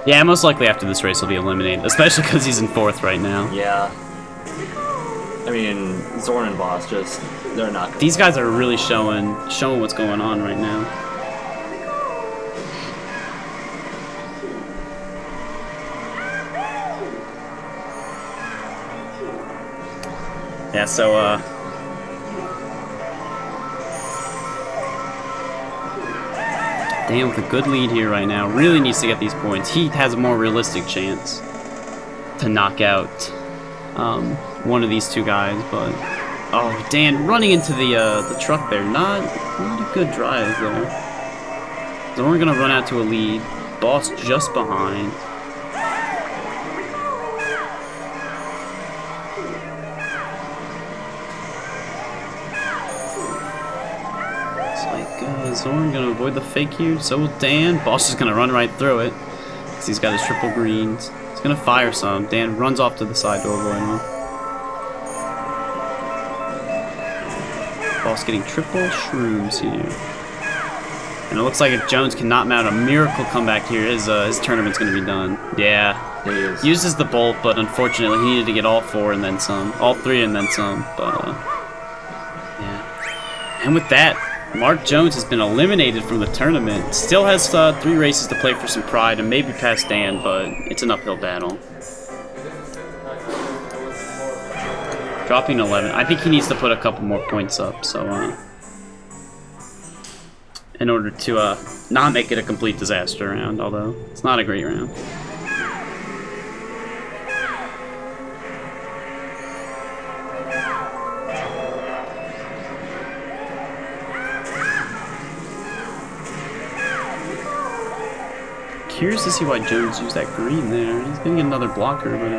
Yeah, most likely after this race he'll be eliminated, especially because he's in 4th right now. Yeah. I mean, Zoran and Boss just, they're not gonna... These guys are really showing what's going on right now. Yeah, so, Dan with a good lead here right now. Really needs to get these points. He has a more realistic chance to knock out one of these 2 guys, but... Oh, Dan running into the truck there. Not a good drive there. So we're gonna run out to a lead. Boss just behind. Zoran gonna avoid the fake here, so will Dan. Boss is gonna run right through it, because he's got his triple greens. He's gonna fire some. Dan runs off to the side to avoid him. Boss getting triple shrooms here. And it looks like if Jones cannot mount a miracle comeback here, his tournament's gonna be done. Yeah. It is. Uses the bolt, but unfortunately he needed to get all 4 and then some. All 3 and then some, but yeah. And with that, Mark Jones has been eliminated from the tournament. Still has 3 races to play for some pride and maybe past Dan, but it's an uphill battle. Dropping 11. I think he needs to put a couple more points up, so in order to not make it a complete disaster round, although it's not a great round. Curious to see why Jones used that green there. He's gonna get another blocker, but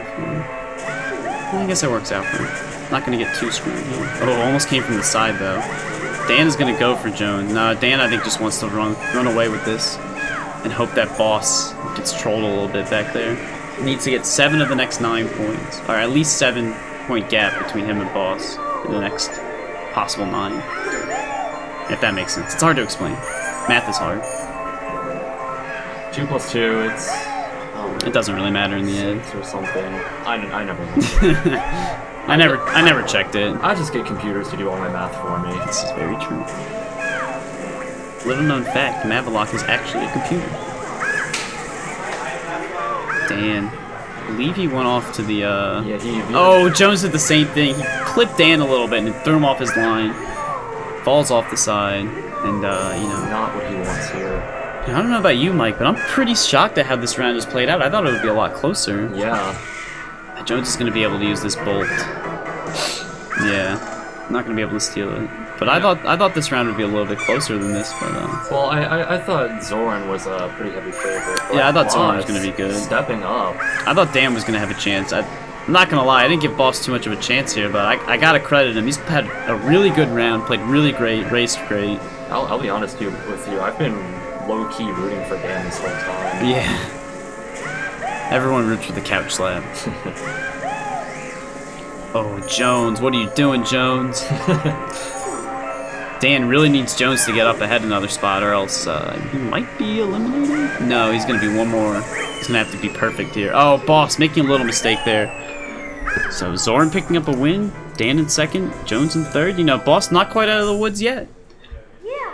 I guess that works out for him. Not gonna get too screwed here. Oh, almost came from the side though. Dan is gonna go for Jones. Nah, Dan I think just wants to run away with this and hope that boss gets trolled a little bit back there. He needs to get 7 of the next 9 points, or at least 7-point gap between him and boss in the next possible 9. If that makes sense. It's hard to explain. Math is hard. 2 plus 2, it's... It doesn't really matter in the end. Or something. I never I never checked it. I just get computers to do all my math for me. This is very true. Little known fact, Mavalock is actually a computer. Dan. I believe he went off to the, Yeah, he... Oh, Jones did the same thing. He clipped Dan a little bit and threw him off his line. Falls off the side, and, you know... Not what he wants here. I don't know about you, Mike, but I'm pretty shocked at how this round has played out. I thought it would be a lot closer. Yeah. Jones is going to be able to use this bolt. Yeah, not going to be able to steal it. But I thought this round would be a little bit closer than this. But well, I thought Zoran was a pretty heavy favorite. Yeah, I thought Zoran was going to be good. Stepping up. I thought Dan was going to have a chance. I'm not going to lie, I didn't give Boss too much of a chance here, but I got to credit him. He's had a really good round, played really great, raced great. I'll be honest with you. I've been low-key rooting for Dan this whole time. Yeah. Everyone roots for the couch slab. Oh, Jones, what are you doing, Jones? Dan really needs Jones to get up ahead another spot, or else he might be eliminated? No, he's going to be one more. He's going to have to be perfect here. Oh, Boss, making a little mistake there. So, Zoran picking up a win, Dan in second, Jones in third. You know, Boss not quite out of the woods yet.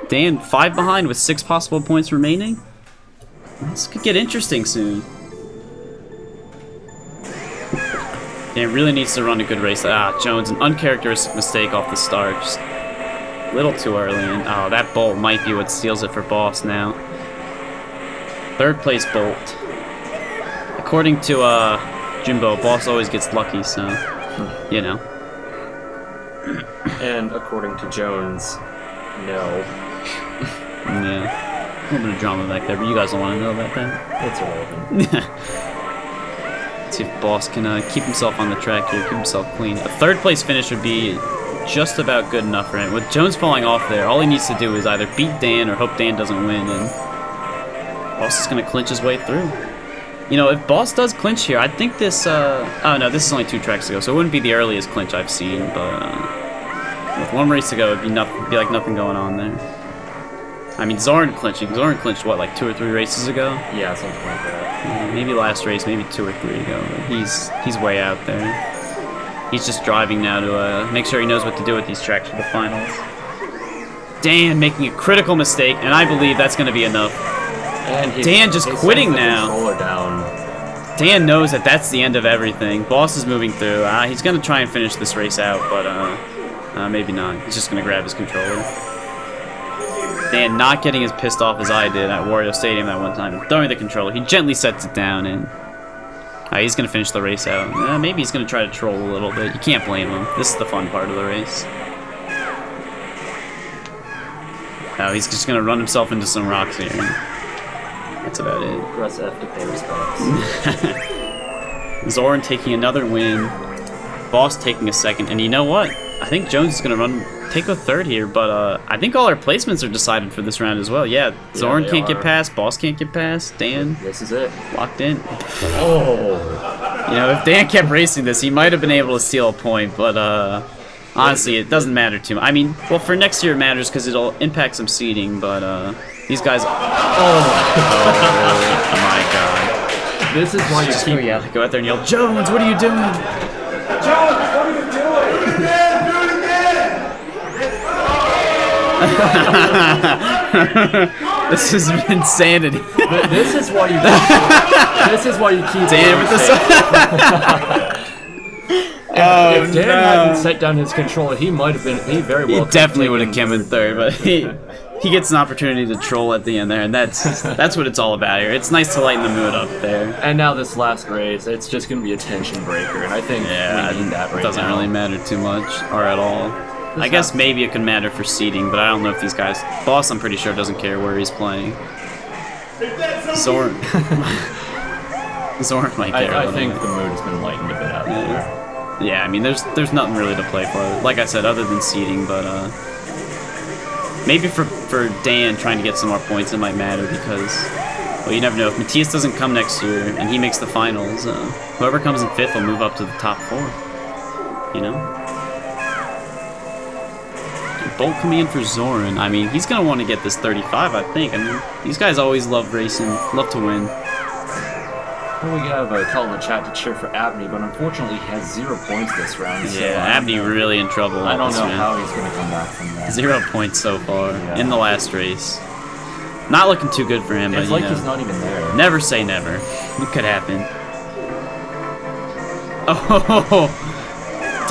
Dan 5 behind with 6 possible points remaining. This could get interesting soon. Dan really needs to run a good race. Jones, an uncharacteristic mistake off the start. Just a little too early. And, oh, that bolt might be what steals it for Boss now. 3rd place bolt. According to Jimbo, Boss always gets lucky, so, you know. And according to Jones, no. Yeah. A little bit of drama back there, but you guys don't want to know about that. It's irrelevant. Let's see if Boss can keep himself on the track here, keep himself clean. A 3rd place finish would be just about good enough for him. With Jones falling off there, all he needs to do is either beat Dan or hope Dan doesn't win, and Boss is going to clinch his way through. You know, if Boss does clinch here, I think this, oh no, this is only 2 tracks to go, so it wouldn't be the earliest clinch I've seen, but with 1 race to go, it'd be like nothing going on there. I mean, Zoran clinching. Zoran clinched, what, like 2 or 3 races ago? Yeah, something like that. Maybe last race, maybe 2 or 3 ago. But he's way out there. He's just driving now to make sure he knows what to do with these tracks for the finals. Dan making a critical mistake, and I believe that's going to be enough. And Dan just quitting now. Down. Dan knows that that's the end of everything. Boss is moving through. He's going to try and finish this race out, but maybe not. He's just going to grab his controller. Dan not getting as pissed off as I did at Wario Stadium that one time and throwing the controller. He gently sets it down, and he's going to finish the race out. Maybe he's going to try to troll a little bit. You can't blame him. This is the fun part of the race. Oh, he's just going to run himself into some rocks here. That's about it. Press F to pay respects. Zoran taking another win. Boss taking a second. And you know what? I think Jones is going to take a 3rd here, but I think all our placements are decided for this round as well. Yeah, Zoran can't get past, Boss can't get past, Dan. This is it. Locked in. Oh. You know, if Dan kept racing this, he might have been able to steal a point, but honestly, it doesn't matter too much. I mean, well, for next year it matters because it'll impact some seeding, but these guys... Oh my god. This is why you keep... Go out there and yell, Jones, what are you doing? Jones, what are you doing? Do it again! Do it again! This is insanity. This is why you. This is why you keep. Dan with the. If Dan hadn't set down his controller, he might have been. He very well. He definitely would have come in 3rd, but he gets an opportunity to troll at the end there, and that's what it's all about here. It's nice to lighten the mood up there. And now this last race, it's just going to be a tension breaker, and I think we need that right now. It doesn't really matter too much or at all. I guess maybe it could matter for seeding, but I don't know if these guys... Boss, I'm pretty sure, doesn't care where he's playing. Zoran... Zoran might care. I think the mood has been lightened a bit out there. Yeah, I mean, there's nothing really to play for. Like I said, other than seeding, but... Maybe for Dan trying to get some more points, it might matter because, well, you never know. If Matthias doesn't come next year and he makes the finals, whoever comes in 5th will move up to the top 4. You know? Bolt coming in for Zoran. I mean, he's going to want to get this 35, I think. I mean, these guys always love racing, love to win. Well, we have a call in the chat to cheer for Abney, but unfortunately he has 0 points this round. So Yeah, Abney really in trouble. I don't know round. how he's going to come back from that. 0 points so far in the last race. Not looking too good for him, but It's like he's not even there. Never say never. It could happen. Oh,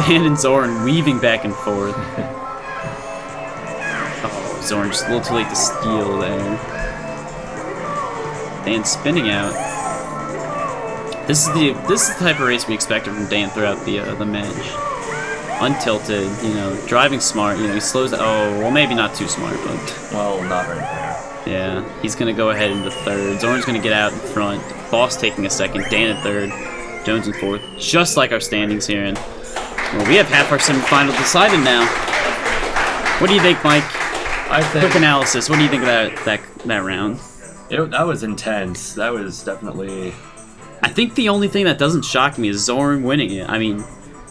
Dan and Zoran weaving back and forth. Oh, Zoran just a little too late to steal there. Dan spinning out. This is the type of race we expected from Dan throughout the match. Untilted, you know, driving smart. You know, he slows. Oh, well, maybe not too smart, but Well, not right there. yeah, he's gonna go ahead into 3rd. Zoran's gonna get out in front. Boss taking a 2nd. Dan in 3rd. Jones in 4th. Just like our standings here. And well, we have half our semifinal decided now. What do you think, Mike? I think Quick analysis. What do you think of that round? that was intense. That was definitely. I think the only thing that doesn't shock me is Zoran winning it. I mean,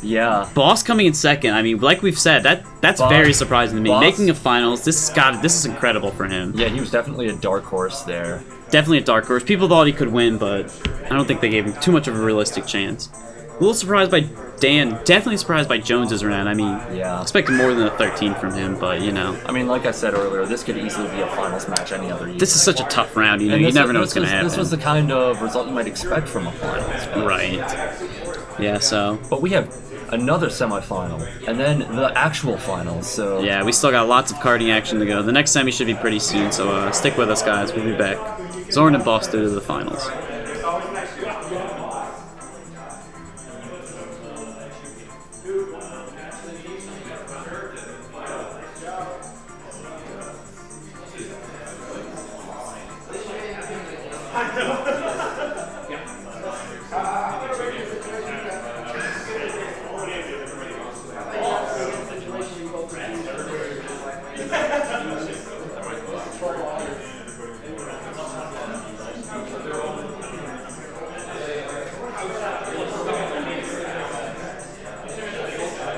Yeah. Boss coming in 2nd. I mean, like we've said, that's Boss- very surprising to me. Boss- Making a finals, this is incredible for him. Yeah, he was definitely a dark horse there. Definitely a dark horse. People thought he could win, but I don't think they gave him too much of a realistic chance. A little surprised by Dan. Definitely surprised by Jones's round. I mean, Yeah. expected more than a 13 from him, but you know, I mean, like I said earlier, this could easily be a finals match any other year. this is such a tough round. You know, And you this never was- know what's going to happen. This was the kind of result you might expect from a finals. Right. Yeah. So. But we have another semifinal, and then the actual finals. So Yeah, we still got lots of karting action to go. The next semi should be pretty soon, so stick with us, guys. We'll be back. Zoran and Boss through to the finals.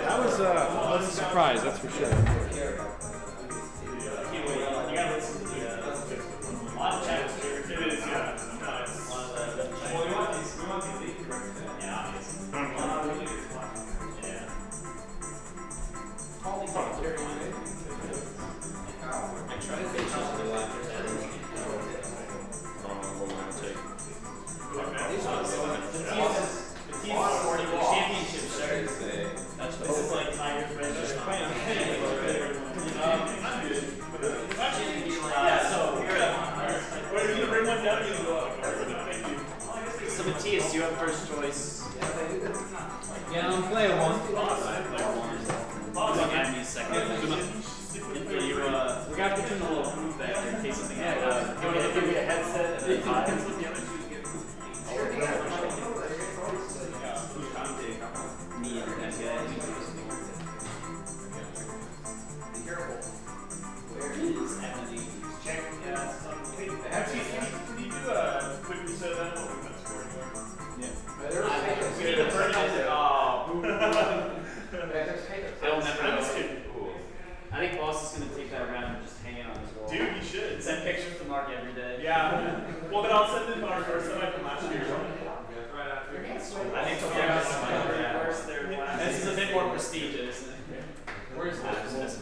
That was a surprise, that's for sure. So Matthias, you have first choice. Yeah, I'm playing one. Abney second. We got to put in a little move back there in case something happens. Give me a headset and then me and MGay. Be careful. Where is Abney? Check. Can you do a quick reset of that while we've been scoring more? We need to burn it. I'm just kidding. I think Boss is going to take that around and just hang it on his wall. Dude, you should. Send pictures to Mark every day. Yeah. Well, then I'll send in our first semi from last year. Right after. I think so. Yeah. This is a bit more prestigious. Where's that? Against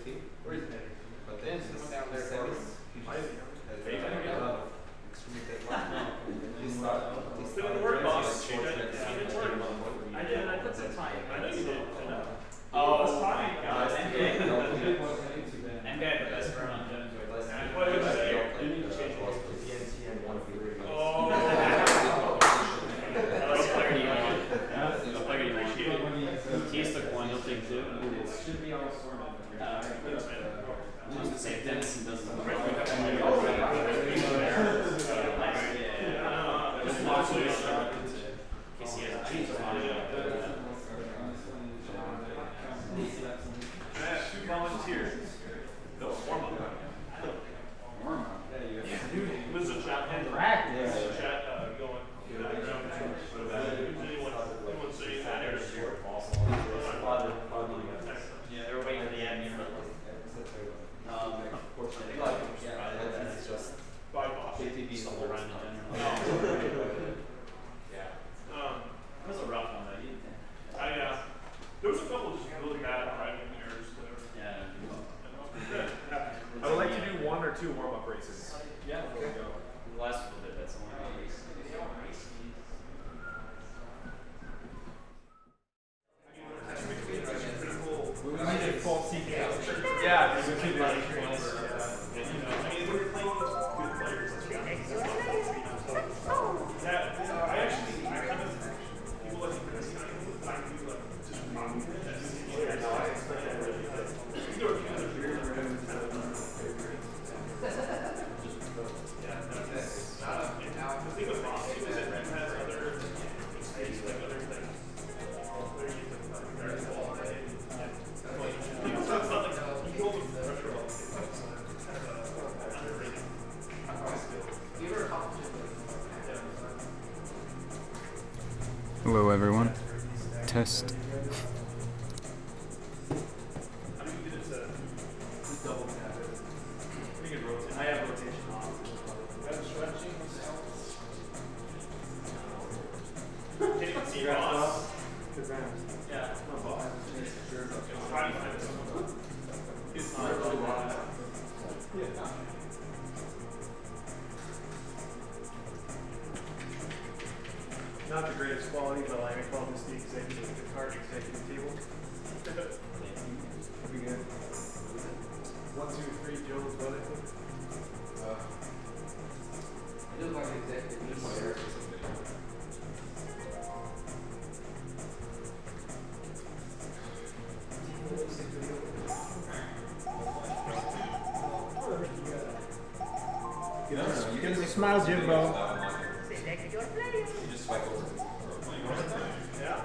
him? Where is it? But then since Down there. semis, Put in the work, boss. You did work. I did. I put some time. I know you did. I know. Oh my God. MGay the best friend on Jimbo. What did you say? Oh. That's clarity. Yeah. Clarity. Matthias took one. He'll take two. Should be all sorted. I was going to say if Dennison doesn't. Two volunteers. Nope. Was the chat going? Anyone say that or Yeah, they're waiting for the Abney. It's just bypass? KTV is the Around worst. in general. Yeah. That was a rough one, though. You didn't. There was a couple just really bad driving errors there. Yeah. I would like to do 1 or 2 warm-up races. Yeah. Before we go. The last little bit, that's the one. Yeah, there's a few different ones. I mean, we're playing with good players. That's right. I kind of people like this kind of like just the thing with Boston is that Red has other experience, like other things. So it's not like you hold the pressure off. Hello everyone. Test. I have rotation off. Have stretching. Can you see Ross? Yeah. It's not really wrong. Not the greatest quality, but like I call this the Kart executive table. It'll be good. 1, 2, 3, Joe's what I think. It looks like an executive player or something. You can smile, Jimbo. Select your player. You just swipe over. Yeah.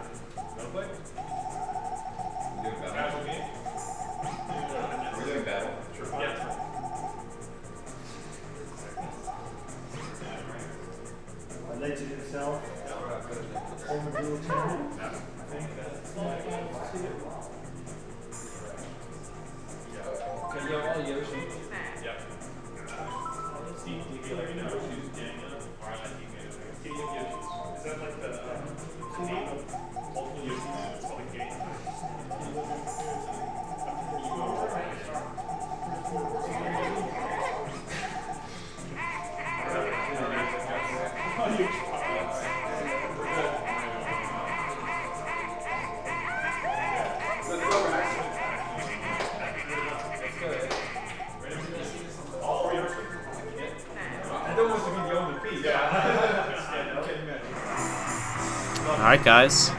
No play. We're doing battle. Casual game. We're doing battle. Sure. Yeah. Legend himself, Yeah, we're not good at that. former dual champion. I think that's Okay, yo, all Yoshi. yeah. Steve, do you get like Yoshi's Daniel? Or I like you guys. King of Yoshi's. Is that like the name of multiple Yoshi's? It's called a game. All 4 Yoshi's? I don't want to be the only piece. Yeah. Okay, man. Alright guys,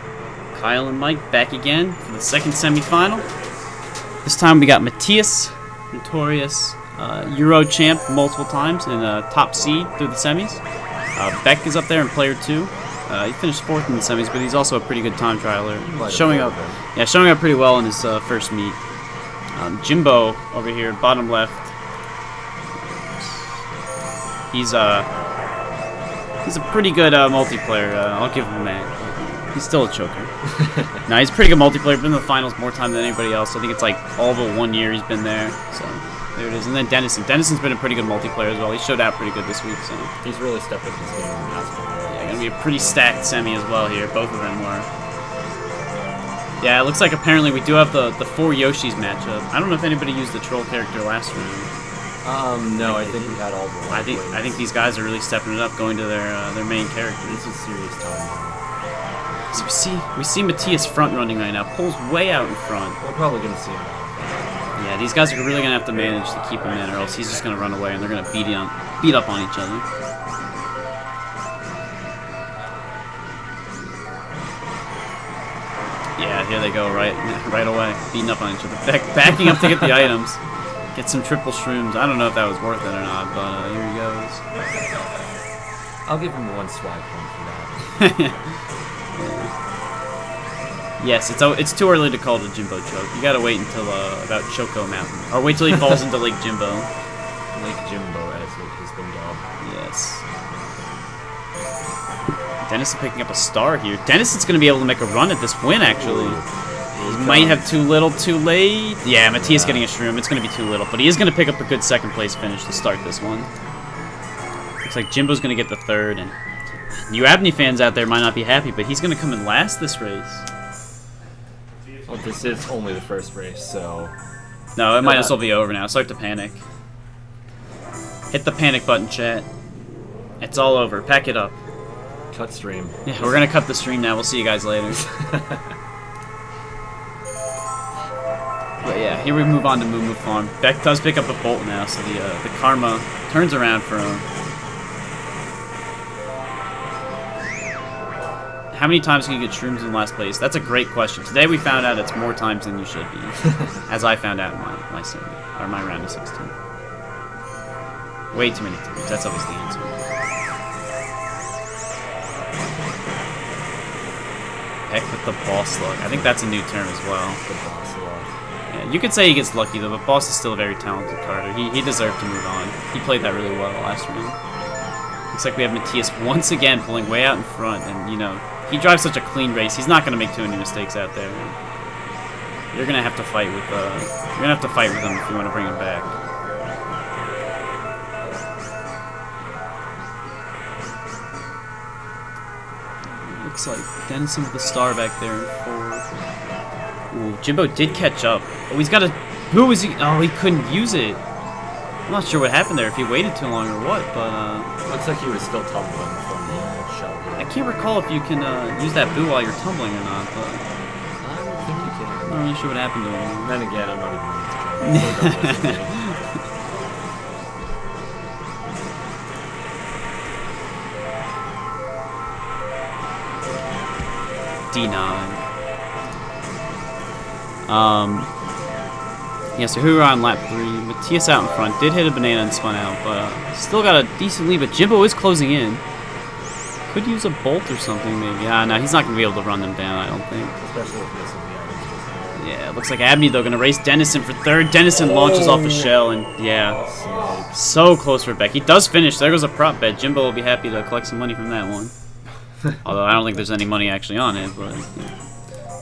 Kyle and Mike back again for the second semifinal. This time we got Matthias, notorious Euro champ multiple times and top seed through the semis. Beck is up there in player 2. He finished 4th in the semis, but he's also a pretty good time trialer, showing up pretty well in his first meet. Jimbo over here, bottom left. He's a pretty good multiplayer. I'll give him that. He's still a choker. No, he's a pretty good multiplayer. Been in the finals more time than anybody else. I think it's like all but 1 year he's been there. So there it is. And then Dennison. Dennison's been a pretty good multiplayer as well. He showed out pretty good this week. So He's really stepped up his game in the past couple of years. yeah, gonna be a pretty stacked semi as well here. Both of them were. Yeah, it looks like apparently we do have the 4 Yoshis matchup. I don't know if anybody used the troll character last round. No, I think we had all the I think these guys are really stepping it up, going to their main characters. This is serious time. So we see Matthias front running right now. Pulls way out in front. We're probably going to see him. Yeah, these guys are really gonna have to manage to keep him in, or else he's just gonna run away and they're gonna beat up on each other. Yeah, here they go, right away, beating up on each other, backing up to get the items, get some triple shrooms. I don't know if that was worth it or not, but here he goes. I'll give him 1 swag point for that. Yes, it's too early to call it a Jimbo choke. You gotta wait until about Choco Mountain. Or wait till he falls into Lake Jimbo. Lake Jimbo, as it has been dubbed. Yes. Dennison picking up a star here. Dennison's gonna be able to make a run at this win, actually. He might have too little too late. Yeah, Matthias getting a shroom. It's gonna be too little. But he is gonna pick up a good second place finish to start this one. Looks like Jimbo's gonna get the third, and you Abney fans out there might not be happy, but he's gonna come in last this race. Well, this is only the first race, so... No, it might as well be over now. Start to panic. Hit the panic button, chat. It's all over. Pack it up. Cut stream. Yeah, we're gonna cut the stream now. We'll see you guys later. But yeah, here we move on to Moo Moo Farm. Beck does pick up a bolt now, so the karma turns around for him. How many times can you get shrooms in last place? That's a great question. Today we found out it's more times than you should be, as I found out in my semi, or my round of 16. Way too many times. That's always the answer. Heck with the boss luck. I think that's a new term as well. The boss luck. Yeah, you could say he gets lucky though, but Boss is still a very talented carter. He deserved to move on. He played that really well last round. Looks like we have Matthias once again pulling way out in front, and you know, he drives such a clean race. He's not gonna make too many mistakes out there. You're gonna have to fight with him if you want to bring him back. Looks like Dennison with the star back there in fourth. Ooh, Jimbo did catch up. Oh, he's got a... Who was he? Oh, he couldn't use it. I'm not sure what happened there, if he waited too long or what, but... Looks like he was still tumbling from the shell. I can't recall if you can use that boo while you're tumbling or not, but... I don't think you can. I'm not really sure what happened to him. Then again, I'm not even going to try. D9. Yeah, so who are on lap 3? Matthias out in front. Did hit a banana and spun out, but still got a decent lead. But Jimbo is closing in. Could use a bolt or something, maybe. Ah, no, he's not going to be able to run them down, I don't think. Especially with this in the items. Yeah, it looks like Abney, though, going to race Dennison for third. Dennison launches off the shell, and yeah. So close for Beck. He does finish. There goes a prop bet. Jimbo will be happy to collect some money from that one. Although I don't think there's any money actually on it, but... Yeah.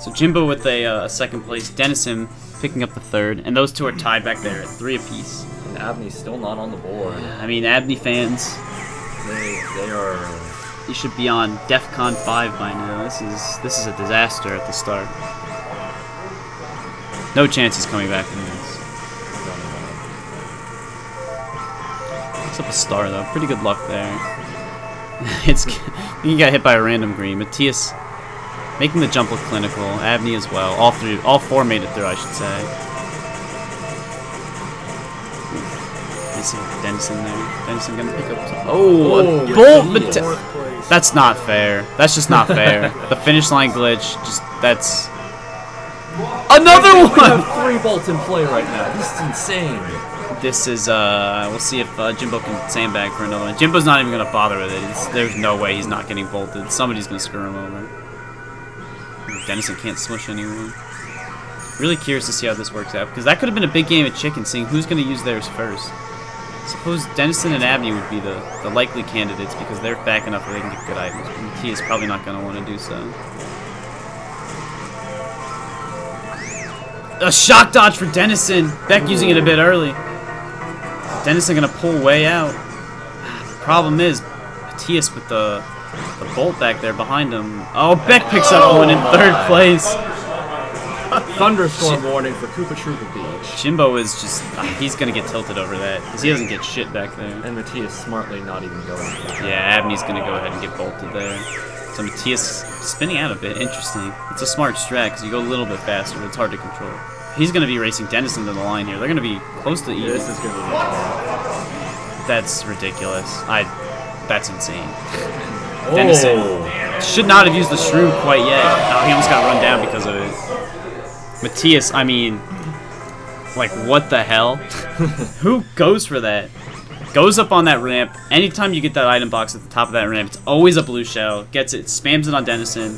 So Jimbo with a second place. Dennison picking up the third, and those two are tied back there at 3 apiece. And Abney's still not on the board. I mean, Abney fans, They are... you should be on DEFCON 5 by now. This is a disaster at the start. No chance he's coming back from this. Picks up a star though. Pretty good luck there. He got hit by a random green. Matthias making the jump look clinical. Abney as well. All four made it through, I should say. Let's see Dennison there. Dennison gonna pick up. A bolt. That's not fair. That's just not fair. The finish line glitch. That's another one. We have 3 bolts in play right now. This is insane. This is we'll see if Jimbo can sandbag for another one. Jimbo's not even gonna bother with it. There's no way he's not getting bolted. Somebody's gonna screw him over. Dennison can't smush anyone. Really curious to see how this works out, because that could have been a big game of chicken, seeing who's going to use theirs first. Suppose Dennison and Abney would be the likely candidates, because they're back enough where they can get good items. And T is probably not going to want to do so. A shock dodge for Dennison! Beck using it a bit early. Dennison going to pull way out. The problem is, Matthias with the bolt back there behind him. Oh, Beck picks up one in 3rd place. Thunderstorm warning for Koopa Troopa Beach. Jimbo is just, he's going to get tilted over that, because he doesn't get shit back there. And Matthias smartly not even going. Yeah, Abney's going to go ahead and get bolted there. So Matthias spinning out a bit. Interesting. It's a smart strat, because you go a little bit faster, but it's hard to control. He's going to be racing Dennison to the line here. They're going to be close to even. This is going to be That's ridiculous. That's insane. Dennison should not have used the shroom quite yet. Oh, he almost got run down because of it. Matthias, I mean, like, what the hell? Who goes for that? Goes up on that ramp. Anytime you get that item box at the top of that ramp, it's always a blue shell. Gets it, spams it on Dennison.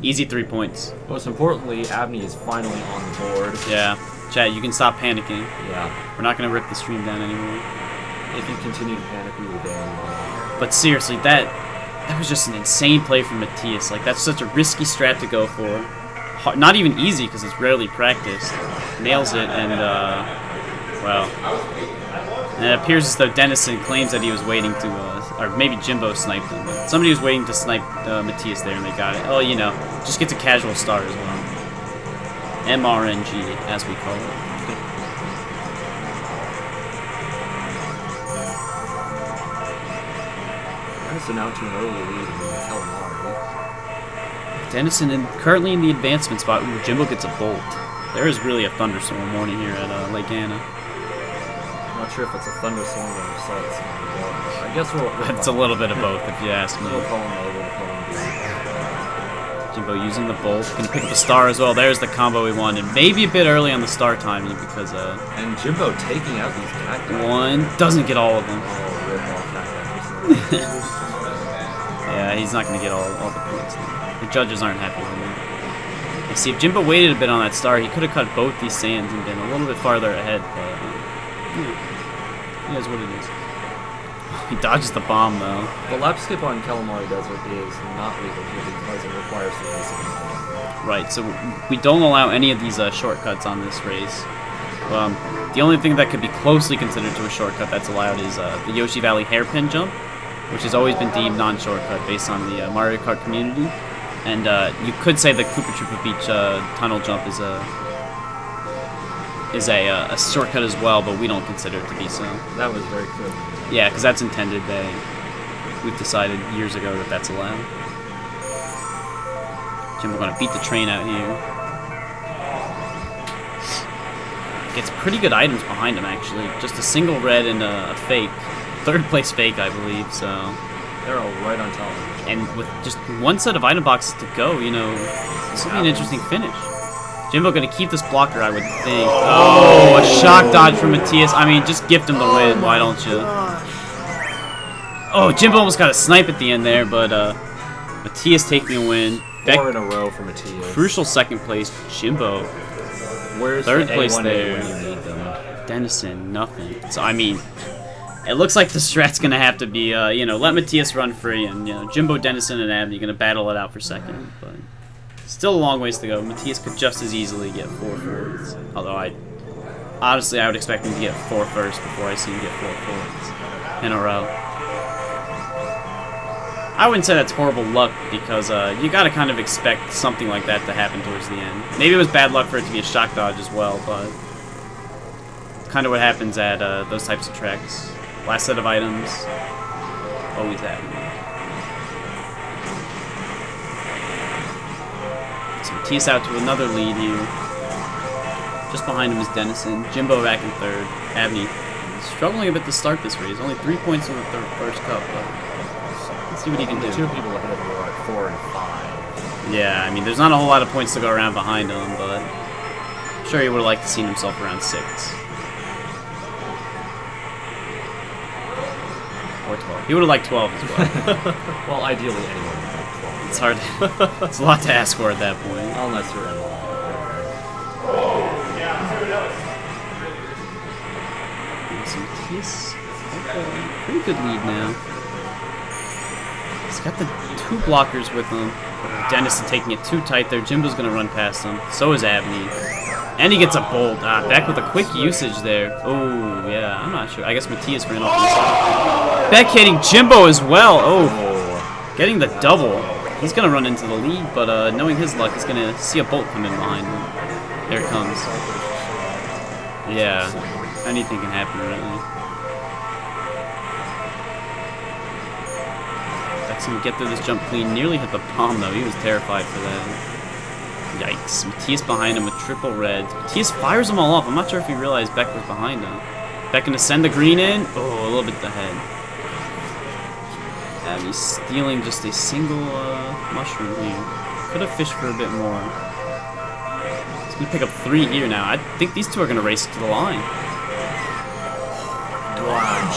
Easy 3 points. Most importantly, Abney is finally on the board. Yeah. Chat, you can stop panicking. Yeah. We're not going to rip the stream down anymore. If you continue to panic, we will ban you. But seriously, that was just an insane play from Matthias. Like, that's such a risky strat to go for. Not even easy, because it's rarely practiced. Nails it, and, well. And it appears as though Dennison claims that he was waiting to, or maybe Jimbo sniped him. But somebody was waiting to snipe Matthias there, and they got it. Oh, you know, just gets a casual start as well. MRNG, as we call it. Dennison out to an early lead in Calamari. Dennison currently in the advancement spot. Ooh, Jimbo gets a bolt. There is really a thunderstorm warning here at Lake Anna. I'm not sure if it's a thunderstorm or a solid storm. I guess we'll It's a little bit of both, if you ask me. We'll call him A, we'll call him B. Jimbo using the bolt. Gonna pick up a star as well. There's the combo we wanted. Maybe a bit early on the star timing because, And Jimbo taking out these cacti. one doesn't get all of them. Oh, rip all cacti. Yeah, he's not gonna get all the points. The judges aren't happy with him. You see, if Jimbo waited a bit on that star, he could have cut both these sands and been a little bit farther ahead, but, it is what it is. He dodges the bomb, though. The lap skip on Calamari Desert is not legal here because it requires the racing. Right, so we don't allow any of these shortcuts on this race. The only thing that could be closely considered to a shortcut that's allowed is the Yoshi Valley hairpin jump, which has always been deemed non-shortcut based on the Mario Kart community. And you could say the Koopa Troopa Beach tunnel jump is a shortcut as well, but we don't consider it to be so. That was very good. Yeah, because that's intended. We've decided years ago that that's allowed. Jimbo gonna beat the train out here. Gets pretty good items behind him, actually. Just a single red and a fake. Third place fake, I believe, so. They're all right on top. And with just one set of item boxes to go, you know, this will be an interesting finish. Jimbo gonna keep this blocker, I would think. Oh, a shock dodge from Matthias. I mean, just gift him the win, why don't you? Oh, Jimbo almost got a snipe at the end there, but Matthias taking a win. Beck, 4 in a row for Matthias. crucial second place. Jimbo, Where's third the place A1A there. when you need them? Dennison, nothing. So, I mean, it looks like the strat's gonna have to be, you know, let Matthias run free, and, you know, Jimbo, Dennison, and Abney gonna battle it out for second, but still a long ways to go. Matthias could just as easily get 4 fourths. Although honestly, I would expect him to get 4 first before I see him get 4 fourths in a row. I wouldn't say that's horrible luck because you gotta kind of expect something like that to happen towards the end. Maybe it was bad luck for it to be a shock dodge as well, but it's kind of what happens at those types of tracks. Last set of items, always happen. So Matthias out to another lead here. Just behind him is Dennison. Jimbo back in third. Abney struggling a bit to start this race. Only 3 points from the first cup, but let's see what he can do. 2 people ahead of you are at 4 and 5. Yeah, I mean, there's not a whole lot of points to go around behind him, but I'm sure he would have liked to see himself around 6. Or 12. He would have liked 12 as well. Well, ideally anyone would have 12. It's hard. It's a lot to ask for at that point. Unless you're in So Matthias, pretty good lead now. He's got the 2 blockers with him. Dennison taking it too tight there. Jimbo's gonna run past him. So is Abney. And he gets a bolt. Beck with a quick usage there. Oh, yeah, I'm not sure. I guess Matthias ran off the side. Beck hitting Jimbo as well. Oh, getting the double. He's gonna run into the lead, but knowing his luck, he's gonna see a bolt come in behind him. There it comes. Yeah, anything can happen, really. Beck's gonna get through this jump clean. Nearly hit the bomb, though. He was terrified for that. Yikes. Matthias behind him with triple red. Matthias fires them all off. I'm not sure if he realized Beck was behind him. Beck gonna send the green in. Oh, a little bit ahead. And he's stealing just a single mushroom here. Could have fished for a bit more. He's gonna pick up 3 here now. I think these 2 are gonna race to the line. Wow.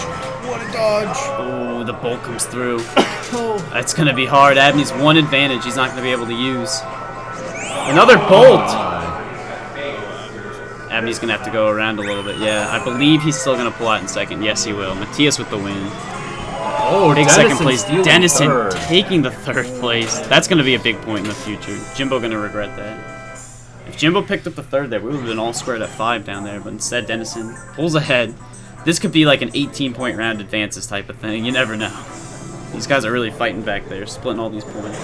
What a Dodge. Oh, the bolt comes through. That's gonna be hard. Abney's one advantage he's not gonna be able to use. Another bolt! Abney's gonna have to go around a little bit. Yeah, I believe he's still gonna pull out in second. Yes, he will. Matthias with the win. Oh, Big Dennison second place. stealing Dennison third. taking the third place. That's gonna be a big point in the future. Jimbo gonna regret that. If Jimbo picked up the third there, we would have been all squared at 5 down there. But instead, Dennison pulls ahead. This could be like an 18-point round advances type of thing. You never know. These guys are really fighting back there, splitting all these points.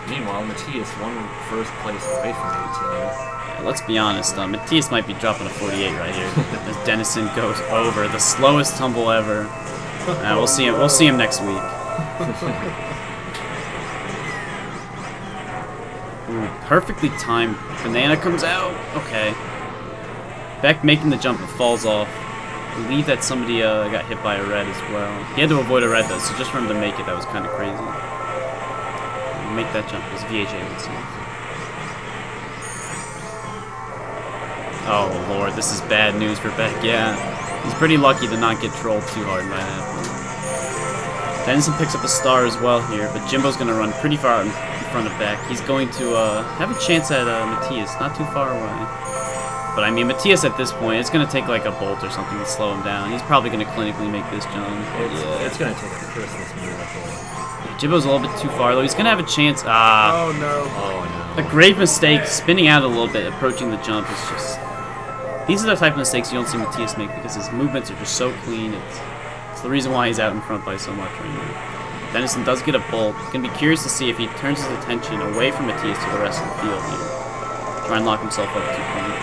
Meanwhile, Matthias won first place away from 18. Yeah, let's be honest, Matthias might be dropping a 48 right here as Dennison goes over the slowest tumble ever. We'll see him. We'll see him next week. Ooh, perfectly timed. Banana comes out. Okay. Beck making the jump, but falls off. I believe that somebody got hit by a red as well. He had to avoid a red though, so just for him to make it, that was kind of crazy. Make that jump, as VHA would say. Oh lord, this is bad news for Beck. Yeah, he's pretty lucky to not get trolled too hard by that. Dennison picks up a star as well here, but Jimbo's going to run pretty far out in front of Beck. He's going to have a chance at Matthias, not too far away. But I mean, Matthias at this point, it's going to take like a bolt or something to slow him down. He's probably going to clinically make this jump. It's going to take a Christmas miracle. Yeah, Jimbo's a little bit too far though. He's going to have a chance. Ah. Oh no. Oh no. A grave mistake, spinning out a little bit, approaching the jump is just... These are the type of mistakes you don't see Matthias make because his movements are just so clean. It's the reason why he's out in front by so much right now. Dennison does get a bolt. Gonna be curious to see if he turns his attention away from Matthias to the rest of the field here. Try and lock himself up 2 points.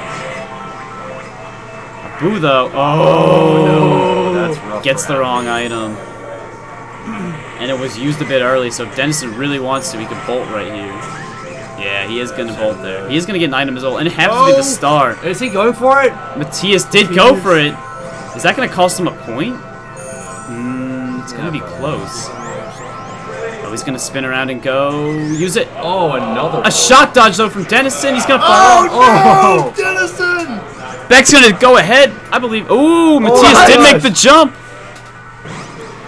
A boo though. Oh no! That's rough. Gets the wrong item. And it was used a bit early, so if Dennison really wants to, he could bolt right here. Yeah, he is gonna bolt there. He is gonna get an item as well, and it happens to be the star. Is he going for it? Matthias did go for it. Is that gonna cost him a point? It's gonna be close. Oh, he's gonna spin around and go use it. Oh, another. A shock dodge though from Dennison. He's gonna fall. Oh, Dennison! Beck's gonna go ahead, I believe. Ooh, Matthias did make the jump.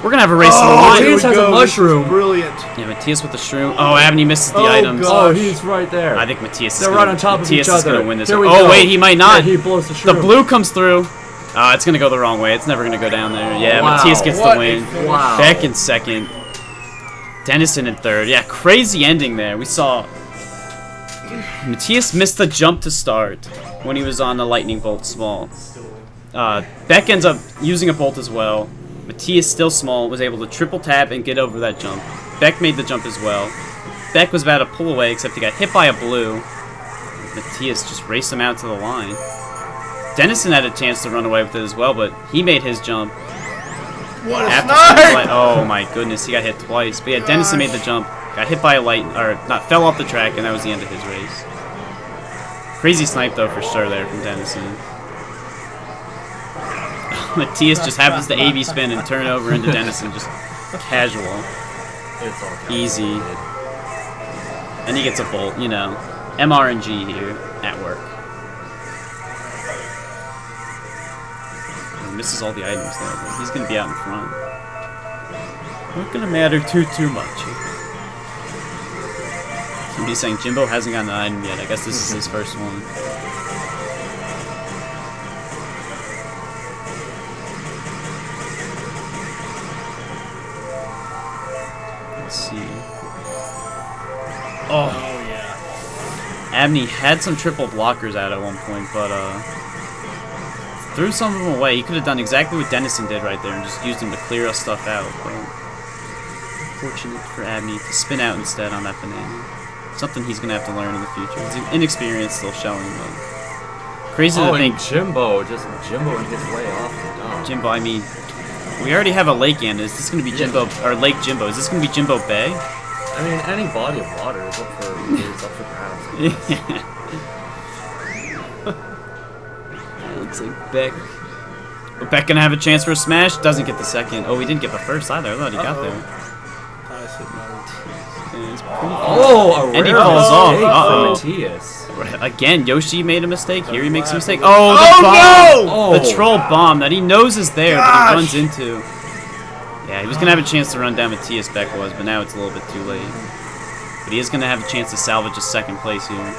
We're gonna have a race to the line. Matthias has a mushroom. Brilliant. Yeah, Matthias with the shroom. Oh, Abney misses the items. God. Oh, he's right there. I think Matthias is They're gonna, right on top of Matthias each is other. gonna win this. Here we Oh go. wait, he might not. Yeah, he blows the The shroom. blue comes through. It's gonna go the wrong way. It's never gonna go down there. Yeah, Wow. Matthias gets What the win. a- Wow. Beck in second. Dennison in third. Yeah, crazy ending there. We saw Matthias missed the jump to start when he was on the lightning bolt small. Beck ends up using a bolt as well. Matthias, still small, was able to triple tap and get over that jump. Beck made the jump as well. Beck was about to pull away, except he got hit by a blue. Matthias just raced him out to the line. Dennison had a chance to run away with it as well, but he made his jump. What a After snipe! oh my goodness, he got hit twice. But yeah, Dennison made the jump, got hit by a light, or not, fell off the track, and that was the end of his race. Crazy snipe though for sure there from Dennison. Matthias just happens to A/B spin and turn over into Dennison, just casual, It's all easy. And he gets a bolt, you know. MRNG here at work. He misses all the items though, but he's gonna be out in front. Not gonna matter too much. Somebody's saying Jimbo hasn't gotten an item yet. I guess this is his first one. Let's see. Oh yeah. Abney had some triple blockers out at one point, but threw some of them away. He could have done exactly what Dennison did right there and just used them to clear us stuff out. But fortunate for Abney to spin out instead on that banana. Something he's gonna have to learn in the future. His inexperience still showing, but crazy to think. Jimbo and his way off the dump. Jimbo, I mean, we already have a lake end. Is this gonna be Jimbo or Lake Jimbo? Is this gonna be Jimbo Bay? I mean, any body of water is up for grabs. That looks like Beck. But Beck gonna have a chance for a smash. Doesn't get the second. Oh, he didn't get the first either. I thought he got there. It's pretty Oh, a And he rare falls off. mistake Uh-oh. from Matthias. Again, Yoshi made a mistake. Here he makes a mistake. Oh, the bomb! Oh. The troll bomb that he knows is there, but Gosh. he runs into. Yeah, he was going to have a chance to run down Matthias, Beck was, but now it's a little bit too late. But he is going to have a chance to salvage a second place here.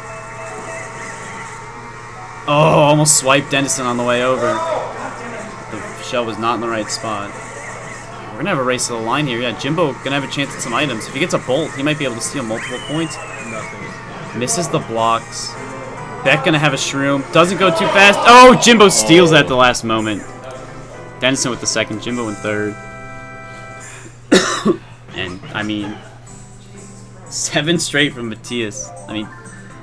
Oh, almost swiped Dennison on the way over. The shell was not in the right spot. We're going to have a race to the line here. Yeah, Jimbo going to have a chance at some items. If he gets a bolt, he might be able to steal multiple points. Nothing. Misses the blocks. Beck gonna have a shroom. Doesn't go too fast. Oh, Jimbo steals at the last moment. Dennison with the second. Jimbo in third. And, I mean, 7 straight from Matthias. I mean,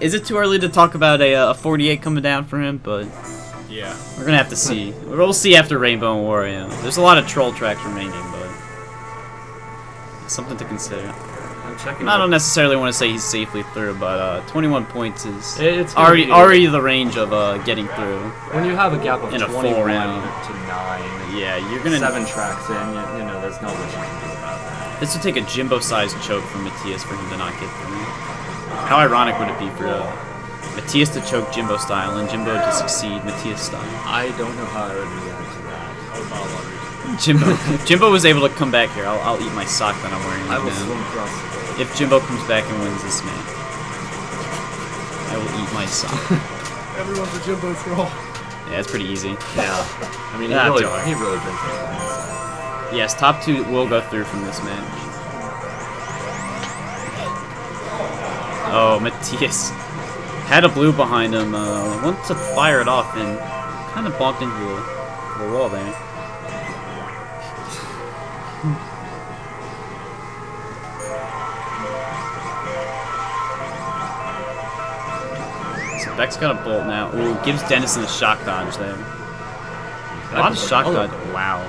is it too early to talk about a 48 coming down for him? But Yeah. we're gonna have to see. We'll see after Rainbow and Wario. There's a lot of troll tracks remaining, but something to consider. I'm checking. I don't necessarily want to say he's safely through, but 21 points is It's gonna be- already the range of getting through. When you have a gap of In a full 21 round. to 9, Yeah, you're gonna. 7 tracks in, you know, there's not much you can do about that. This would take a Jimbo-sized choke from Matthias for him to not get through. How ironic would it be for Matthias to choke Jimbo style and Jimbo to succeed Matthias style? I don't know how I would react to that. I would buy a lottery ticket. Jimbo, if Jimbo was able to come back here, I'll eat my sock that I'm wearing I right will now. swim across the board. If Jimbo comes back and wins this match, I will eat my sock. Everyone's a Jimbo troll. Yeah, it's pretty easy. Yeah. I mean, Ah, he Jar. really brings it down. Yes, top 2 will go through from this match. Oh, Matthias had a blue behind him. Went to fire it off and kind of bumped into the wall there. So Beck's got a bolt now. Ooh, gives Dennison a shock dodge there. A lot of shock dodge. Wow.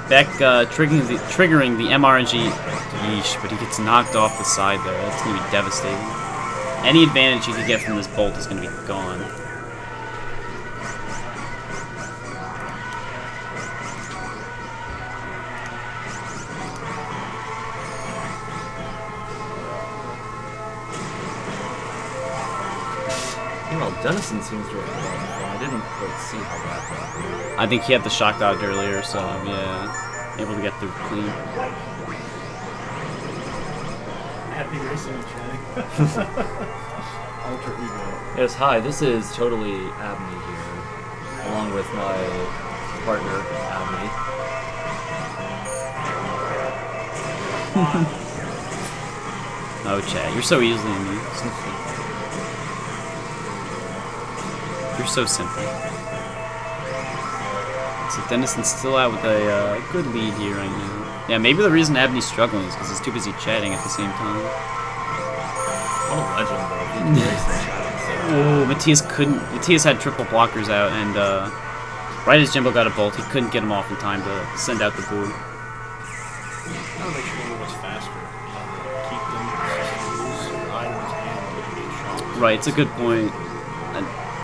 Beck triggering the MRNG. Yeesh, but he gets knocked off the side there. That's going to be devastating. Any advantage you could get from this bolt is going to be gone. You know, Dennison seems to have been I didn't quite see how that happened. I think he had the shock dodge earlier, so yeah, able to get through clean. Happy racing, Chang. Alter ego. Yes, hi, this is totally Abney here, along with my partner, Abney. Oh, Chad, you're so easily amused. You're so simple. So Dennison's still out with a good lead here right now. Yeah, maybe the reason Abney's struggling is because he's too busy chatting at the same time. What a legend, though. He can race the chat, so. Oh, Matthias had triple blockers out, and right as Jimbo got a bolt, he couldn't get him off in time to send out the boo. Gotta make sure one of us faster. Keep them loose or items and get shots. Right, it's a good point.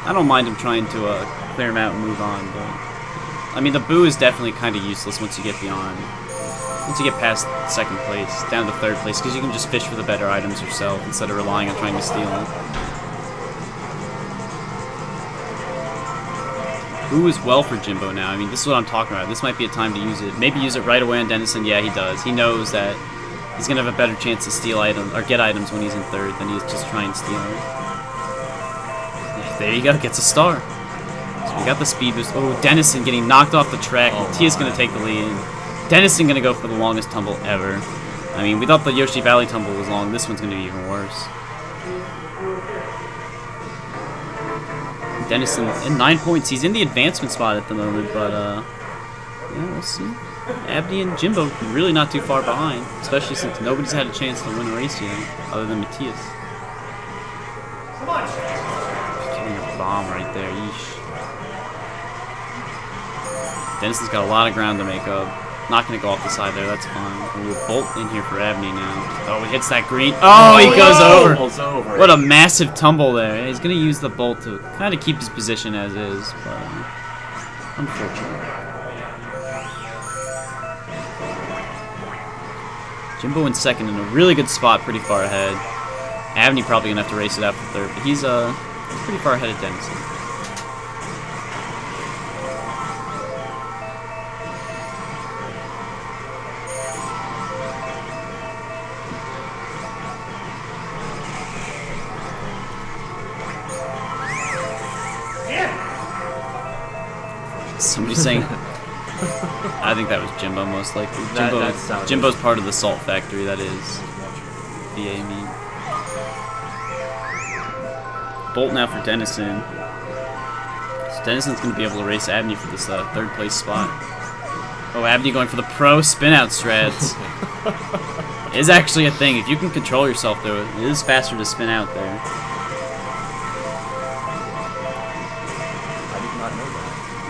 I don't mind him trying to clear him out and move on, but I mean the boo is definitely kind of useless once you get past second place, down to third place, because you can just fish for the better items yourself instead of relying on trying to steal them. Boo is well for Jimbo now. I mean, this is what I'm talking about. This might be a time to use it. Maybe use it right away on Dennison. Yeah, he does. He knows that he's gonna have a better chance to steal items or get items when he's in third than he's just trying to steal them. There you go, gets a star. So we got the speed boost. Oh, Dennison getting knocked off the track. Matthias gonna take the lead. Dennison gonna go for the longest tumble ever. I mean, we thought the Yoshi Valley tumble was long. This one's gonna be even worse. Dennison in 9 points. He's in the advancement spot at the moment, but yeah, we'll see. Abney and Jimbo really not too far behind, especially since nobody's had a chance to win a race yet, other than Matthias. Getting a bomb right there. Yeesh. Dennison's got a lot of ground to make up. Not going to go off the side there. That's fine. We'll bolt in here for Abney now. Oh, he hits that green. Oh, he goes over. Goes over. What a massive tumble there. He's going to use the bolt to kind of keep his position as is, but unfortunate. Jimbo in second in a really good spot, pretty far ahead. Abney probably gonna have to race it out for third, but he's pretty far ahead of Dennison. Somebody's saying, I think that was Jimbo most likely. Jimbo's part of the salt factory, that is. VA mean. Bolt now for Dennison. So Dennison's going to be able to race Abney for this third place spot. Oh, Abney going for the pro spin out strats. It is actually a thing. If you can control yourself though, it is faster to spin out there.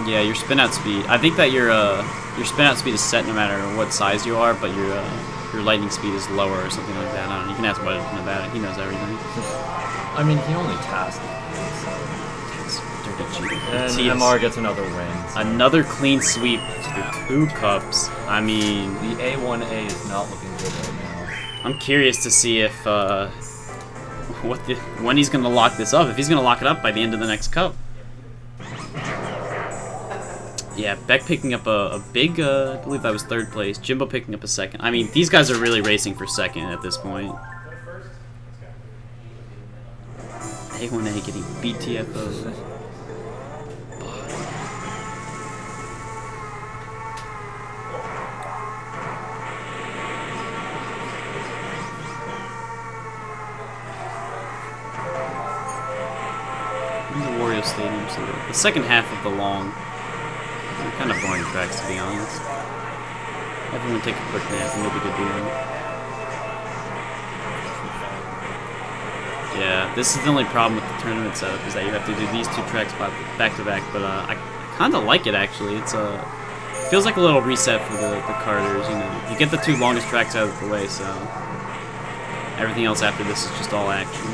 Yeah, your spin out speed. I think that your spin out speed is set no matter what size you are, but your lightning speed is lower or something like that. I don't know. You can ask Weatherton about it. He knows everything. I mean, he only tasked. And MR gets another win. So. Another clean sweep to 2 cups. I mean, the A1A is not looking good right now. I'm curious to see if when he's gonna lock this up. If he's gonna lock it up by the end of the next cup. Yeah, Beck picking up a big, I believe that was third place. Jimbo picking up a second. I mean, these guys are really racing for second at this point. A1A getting BTFO. In the Wario Stadium, so the second half of the long. They're kind of boring tracks, to be honest. Everyone take a quick nap and no big a deal. Yeah, this is the only problem with the tournament setup, is that you have to do these 2 tracks back to back, but I kind of like it, actually. It feels like a little reset for the karters, you know. You get the 2 longest tracks out of the way, so everything else after this is just all action.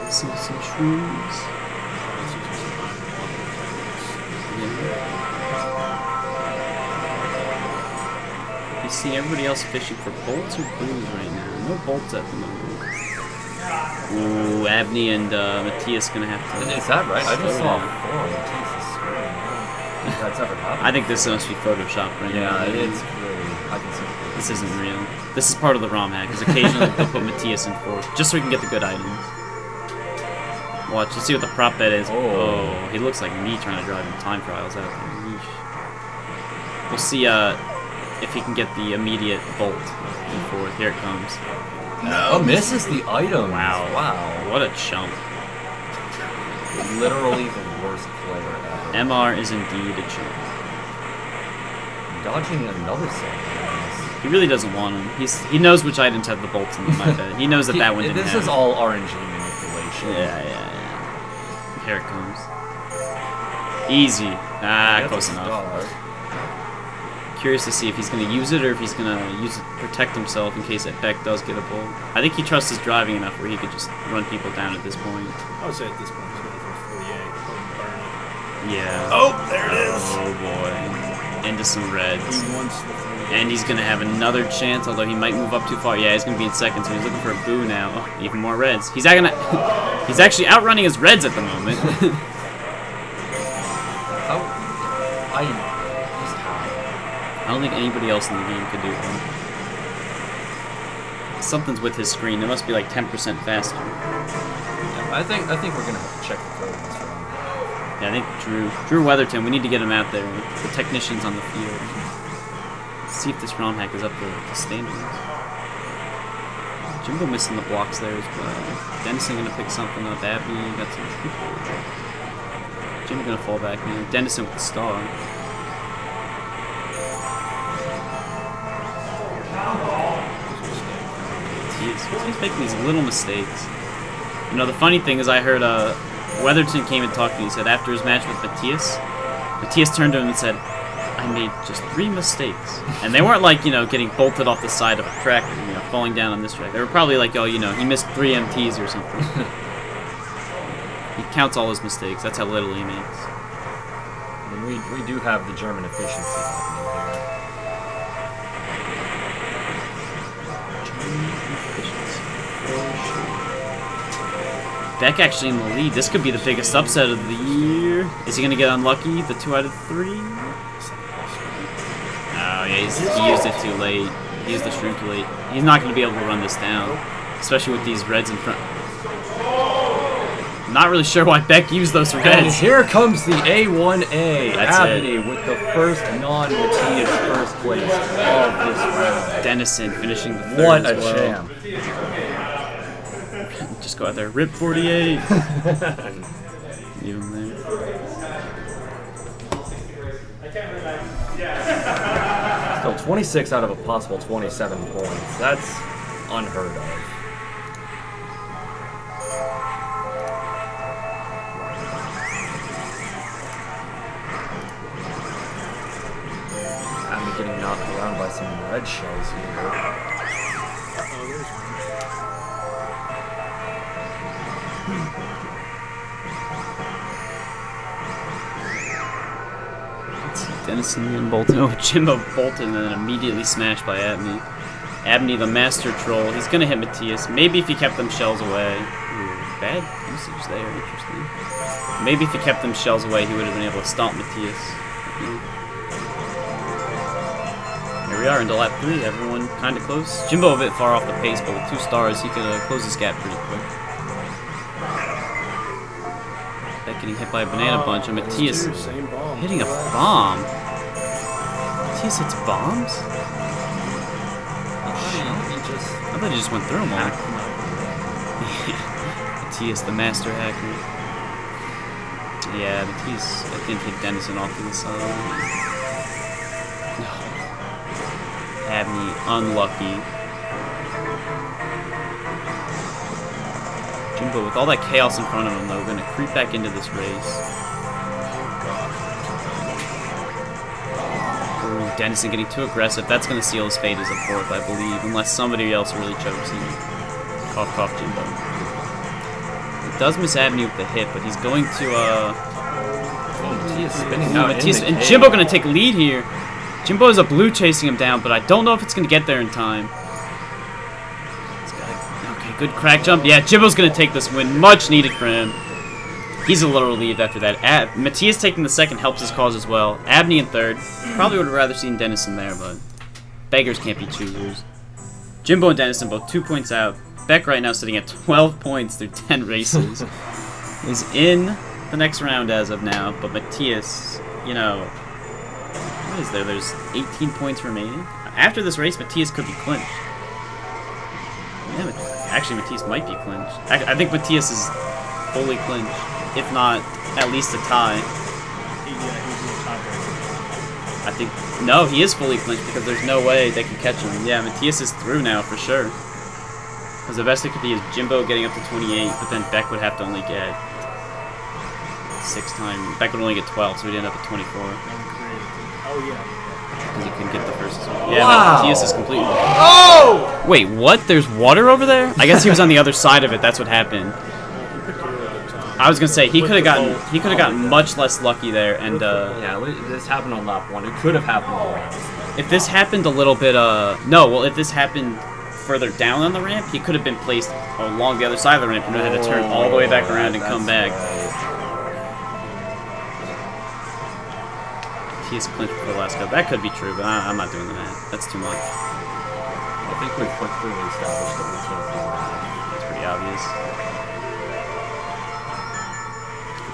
Some shrooms. Yeah. You see everybody else fishing for bolts or boos right now. No bolts at the moment. Ooh, Abney and Matthias gonna have to. Is that right? I just saw 4 on Matthias' screen. If that's ever happened. I think this must be Photoshop right now. Yeah, it's clearly. I can see it. This isn't real. This is part of the ROM hack, because occasionally they'll put Matthias in 4th, just so we can get the good items. Watch, let's see what the prop bet is. Oh, he looks like me trying to drive in time trials out there. Yeesh. We'll see if he can get the immediate bolt in 4th. Here it comes. No, misses the item. Wow. Wow. What a chump. Literally the worst player ever. MR is indeed a chump. Dodging another set. He really doesn't want him. He knows which items have the bolts in them, I bet. He knows that that one didn't This have is all RNG manipulation. Yeah. Here it comes. Easy. Close enough. Curious to see if he's going to use it or if he's going to use it to protect himself in case that Beck does get a bolt. I think he trusts his driving enough where he could just run people down at this point. I would say at this point he's going for 48. Burn it. Yeah. Oh, there it is. Oh boy. Into some reds. He wants the 48. And he's going to have another chance, although he might move up too far. Yeah, he's going to be in second, so he's looking for a boo now. Oh, even more reds. He's actually outrunning his reds at the moment. I don't think anybody else in the game could do that. Something's with his screen. It must be like 10% faster. Yeah, I think we're going to have to check the code on this one. Yeah, I think Drew Weatherton, we need to get him out there. The technicians on the field. See if this ROM hack is up to standards. Jimbo missing the blocks there as well. Dennison gonna pick something up. Abney got some. Jimbo gonna fall back now. Dennison with the star. He's making these little mistakes. You know, the funny thing is I heard Weatherton came and talked to me. He said after his match with Matthias turned to him and said, I made just 3 mistakes. And they weren't like, you know, getting bolted off the side of a track or, you know, falling down on this track. They were probably like, oh, you know, he missed 3 MTs or something. He counts all his mistakes. That's how little he makes. I mean, we do have the German efficiency happening here. Beck actually in the lead. This could be the biggest upset of the year. Is he going to get unlucky? The 2 out of 3? Oh, yeah, he used it too late. He used the shroom too late. He's not going to be able to run this down, especially with these reds in front. Not really sure why Beck used those And reds. here comes the A1A. That's Abney with the first non-Matthias first place of this round. Dennison finishing the 3rd What a as well. champ. Just go out there. Rip 48. Leave him there. Still 26 out of a possible 27 points. That's unheard of. Abney getting knocked around by some red shells here. Dennison and Bolton. Oh, Jimbo Bolton and then immediately smashed by Abney. Abney, the master troll. He's going to hit Matthias. Maybe if he kept them shells away. Ooh, bad usage there. Interesting. Maybe if he kept them shells away, he would have been able to stomp Matthias. Here we are into lap 3. Everyone kind of close. Jimbo a bit far off the pace, but with 2 stars, he could close this gap pretty quick. Beck getting hit by a banana bunch, and Matthias Same bomb. hitting a bomb. Matthias hits bombs? I thought he just went through them all. Matthias, the master hacker. Yeah, Matthias, I think, hit Dennison off to the side. Abney, unlucky. Jimbo, with all that chaos in front of him, though, going to creep back into this race. Ooh, Dennison getting too aggressive. That's going to seal his fate as a 4th, I believe, unless somebody else really chokes him. Cough, cough, Jimbo. He does miss Abney with the hit, but he's going to, Matthias spinning out Matthias, in the and cage. Jimbo going to take lead here. Jimbo is a blue chasing him down, but I don't know if it's going to get there in time. Okay, good crack jump. Yeah, Jimbo's going to take this win. Much needed for him. He's a little relieved after that. Matthias taking the 2nd helps his cause as well. Abney in 3rd. Probably would have rather seen Dennison there, but beggars can't be choosers. Jimbo and Dennison both 2 points out. Beck right now sitting at 12 points through 10 races. Is in the next round as of now, but Matthias, you know, what is there? There's 18 points remaining. After this race, Matthias could be clinched. Yeah, actually, Matthias might be clinched. I think Matthias is fully clinched, if not at least a tie. I think no, he is fully clinched because there's no way they can catch him. Yeah, Matthias is through now for sure. Because the best it could be is Jimbo getting up to 28, but then Beck would have to only get 6 times. Beck would only get 12, so he'd end up at 24. Oh yeah. Because he couldn't get the first. Yeah, Wow. Matthias is completely. Oh! Wait, what? There's water over there? I guess he was on the other side of it. That's what happened. I was gonna say he could have gotten much less lucky there, and Yeah, this happened on lap 1. It could have happened on lap 1. if this happened a little bit, if this happened further down on the ramp, he could have been placed along the other side of the ramp and would have had to turn all the way back around and come back. He's clinched for the last go. That could be true, but I'm not doing that. That's too much. I think we've clearly established that we can't do that. It's pretty obvious.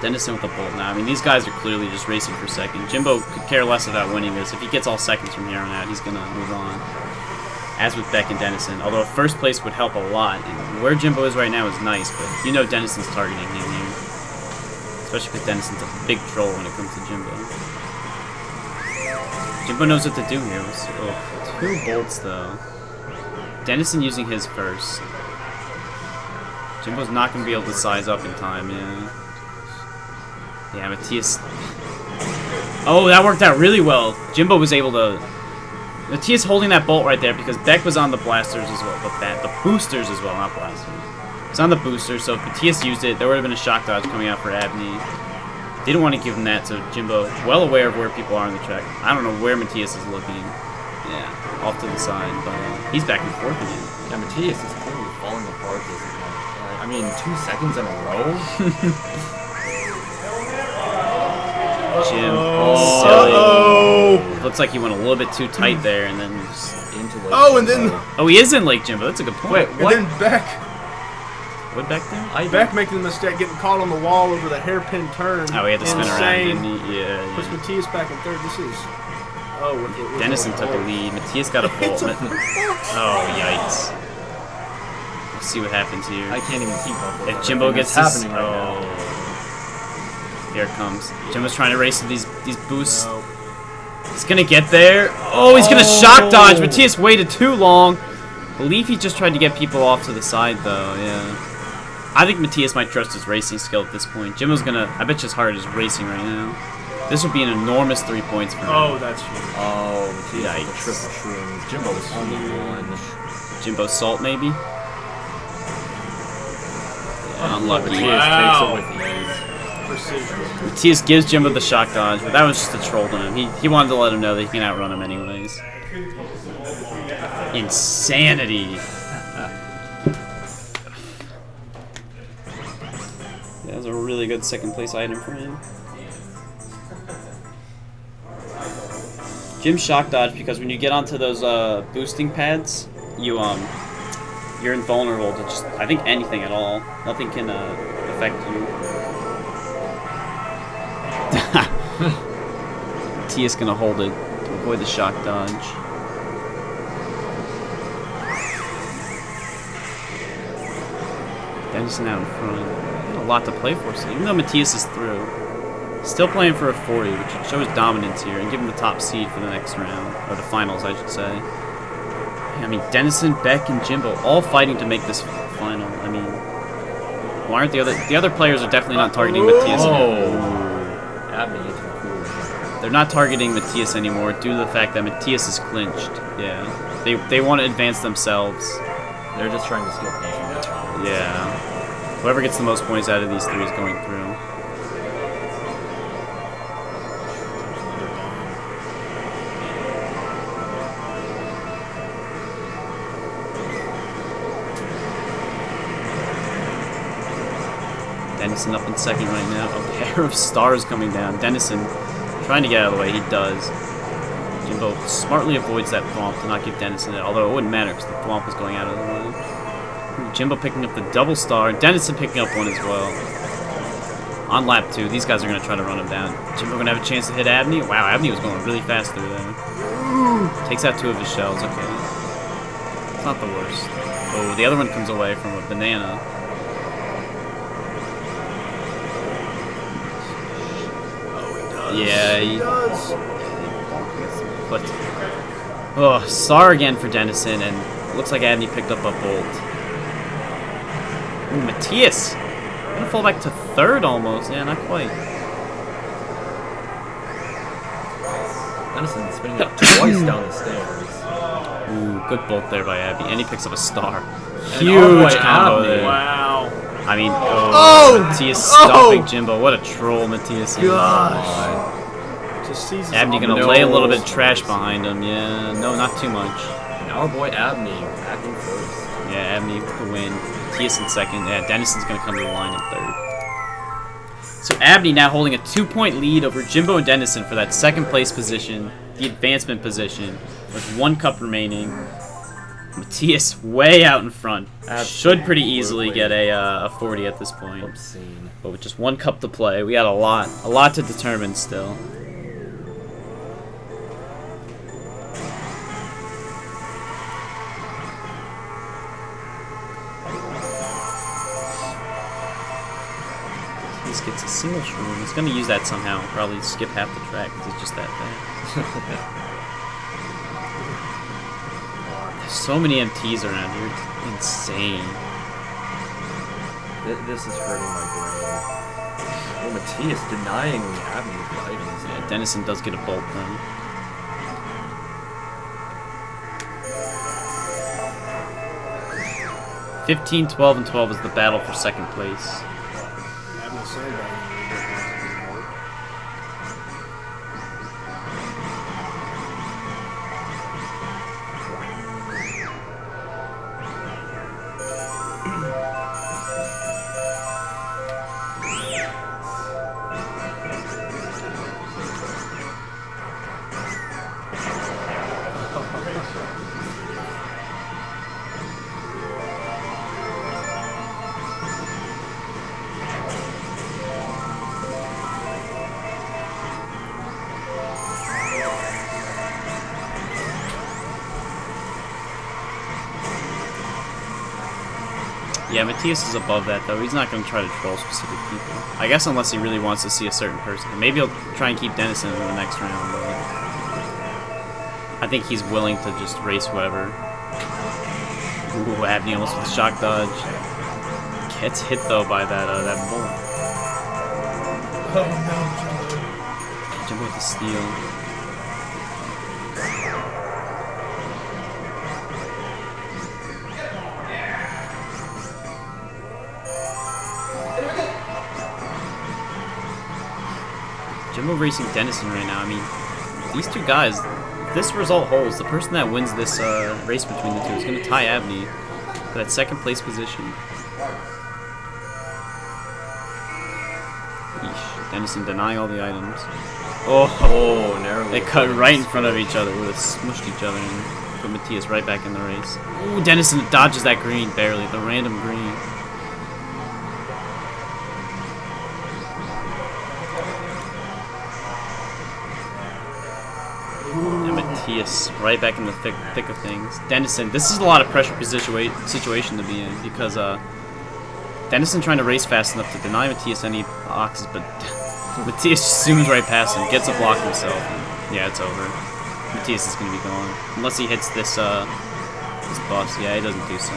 Dennison with the bolt now. I mean, these guys are clearly just racing for 2nd. Jimbo could care less about winning this. If he gets all 2nds from here on out, he's going to move on. As with Beck and Dennison. Although 1st place would help a lot. And where Jimbo is right now is nice, but you know Dennison's targeting him here. Especially because Dennison's a big troll when it comes to Jimbo. Jimbo knows what to do here. Oh, 2 bolts, though. Dennison using his first. Jimbo's not going to be able to size up in time, yeah. Yeah, Matthias. Oh, that worked out really well. Jimbo was able to. Matthias holding that bolt right there because Beck was on the blasters as well, but the boosters as well, not blasters. It's on the booster, so if Matthias used it, there would have been a shock dodge coming out for Abney. Didn't want to give him that, so Jimbo, well aware of where people are on the track. I don't know where Matthias is looking. Yeah, off to the side, but he's back and forth again. Yeah, Matthias is clearly falling apart this time. I mean, 2 seconds in a row? Jim, silly. Looks like he went a little bit too tight there, and then just Into Lake Oh, and Jimbo. then oh, he is in Lake Jimbo. That's a good point. Wait, and what? then Beck What back there? Beck making the mistake getting caught on the wall over the hairpin turn. Oh, he had to spin around, Insane. didn't he? Yeah, Puts yeah. Matthias back in third. This is with Dennison took a lead. Matthias got a bolt. Oh, yikes. Let's see what happens here. I can't even keep up with If Jimbo everything gets that's this, happening right now. Here it comes. Jimbo's trying to race with these boosts. He's gonna get there. Oh, he's gonna shock dodge. Matthias waited too long. Believe he just tried to get people off to the side though. Yeah. I think Matthias might trust his racing skill at this point. Jimbo's gonna. I bet his heart is racing right now. This would be an enormous 3 points for him. Oh, that's huge. Oh, Matthias with the Yikes. triple shrooms. Jimbo was only one. Jimbo Salt maybe. Yeah, unlucky. Matthias takes it with ease. Precision. Matthias gives Jimbo the shock dodge, but that was just a troll to him. He wanted to let him know that he can outrun him anyways. Insanity. That was a really good second place item for him. Jim shock dodge because when you get onto those boosting pads, you're invulnerable to just I think anything at all. Nothing can affect you. Tia's gonna hold it to avoid the shock dodge. Dennison out in front. A lot to play for, so even though Matthias is through, still playing for a 40, which shows dominance here and give him the top seed for the next round, or the finals, I should say. I mean, Dennison, Beck, and Jimbo all fighting to make this final. I mean, why aren't the other players are definitely not targeting Matthias anymore. Abney is cool. They're not targeting Matthias anymore due to the fact that Matthias is clinched. Yeah, they want to advance themselves. They're just trying to steal points from each other. Yeah. Whoever gets the most points out of these three is going through. Dennison up in second right now. A pair of stars coming down. Dennison trying to get out of the way. He does. Jimbo smartly avoids that thwomp to not give Dennison it, although it wouldn't matter because the thwomp was going out of the way. Jimbo picking up the double star. Dennison picking up one as well. On lap 2, these guys are going to try to run him down. Jimbo going to have a chance to hit Abney. Wow, Abney was going really fast through there. Takes out 2 of his shells. Okay. It's not the worst. Oh, the other one comes away from a banana. Yeah, he does. But oh, star again for Dennison, and looks like Abney picked up a bolt. Ooh, Matthias gonna fall back to third almost. Yeah, not quite. Dennison spinning up twice down the stairs. Ooh, good bolt there by Abney, and he picks up a star. all Huge the way combo Abney. there. Wow. I mean, Oh! Matthias Oh! stopping Jimbo. What a troll Matthias is. Gosh. Just seizes Abney on gonna the lay a nose. little bit of trash behind him. Yeah, no, not too much. And our boy Abney back in first. Yeah, Abney with the win. Matthias in second. Yeah, Dennison's going to come to the line in third. So Abney now holding a 2-point lead over Jimbo and Dennison for that second place position, the advancement position, with 1 cup remaining. Matthias way out in front. Should pretty easily get a 40 at this point. Obscene. But with just 1 cup to play, we got a lot to determine still. Gets a single shroom. He's going to use that somehow. Probably skip half the track because it's just that fast. There's so many MTs around here. It's insane. This is hurting my brain. Oh, Matthias denying Abney the items. Yeah, Dennison does get a bolt then. 15, 12, and 12 is the battle for second place. Abney said that Yeah, Matthias is above that, though. He's not going to try to troll specific people. I guess unless he really wants to see a certain person. Maybe he'll try and keep Dennison in the next round, but I think he's willing to just race whoever. Ooh, Abney almost with a shock dodge. Gets hit, though, by that bullet. Oh no, Jimbo. Jimbo with the steal. Jimbo racing Dennison right now. I mean, these two guys, if this result holds, the person that wins this race between the two is going to tie Abney for that second place position. Eesh. Dennison denying all the items. Oh, narrowly. they cut right in front of each other. Would have smushed each other and put Matthias right back in the race. Ooh, Dennison dodges that green barely, the random green. Matthias right back in the thick of things. Dennison, this is a lot of pressure situation to be in because Dennison trying to race fast enough to deny Matthias any boxes, but Matthias just zooms right past him, gets a block himself. And yeah, it's over. Matthias is going to be gone unless he hits this bus. Yeah, he doesn't do so.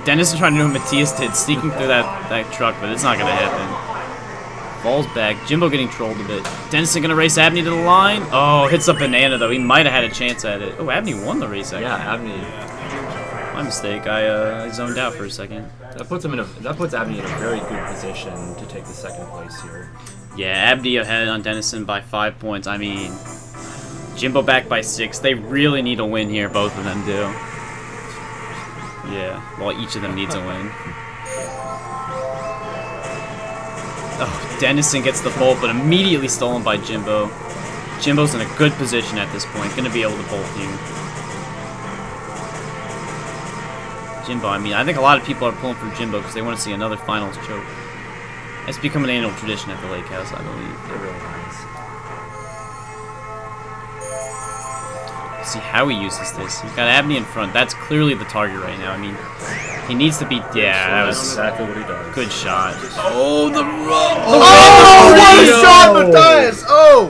Dennison trying to do what Matthias did, sneaking through that truck, but it's not going to happen. Falls back. Jimbo getting trolled a bit. Dennison gonna race Abney to the line. Oh, hits a banana though. He might have had a chance at it. Oh, Abney won the race actually. Yeah, Abney. My mistake. I zoned out for a second. That puts Abney in a very good position to take the second place here. Yeah, Abney ahead on Dennison by 5 points. I mean, Jimbo back by 6. They really need a win here. Both of them do. Yeah. Well, each of them needs a win. Oh, Dennison gets the bolt, but immediately stolen by Jimbo. Jimbo's in a good position at this point. Going to be able to bolt here. Jimbo, I mean, I think a lot of people are pulling for Jimbo because they want to see another finals choke. It's become an annual tradition at the Lake House, I believe. It really has. See how he uses this. He's got Abney in front. That's clearly the target right now. I mean, he needs to beat. Yeah, that was exactly what he does. good shot. Oh, the run! Oh, what a shot, Matthias! Oh!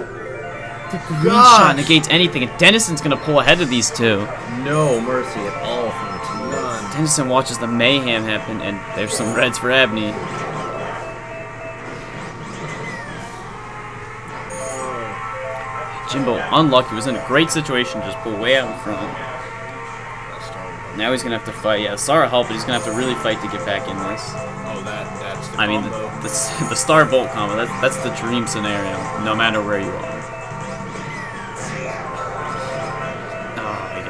The green shot negates anything, and Dennison's gonna pull ahead of these two. No mercy at all from the team. Dennison watches the mayhem happen, and there's some reds for Abney. Jimbo, unlucky, was in a great situation, just pull way out in front. Now he's gonna have to fight. Yeah, Sara helped, but he's gonna have to really fight to get back in this. Oh, that's the I mean, the star bolt combo. That's the dream scenario, no matter where you are. Oh, he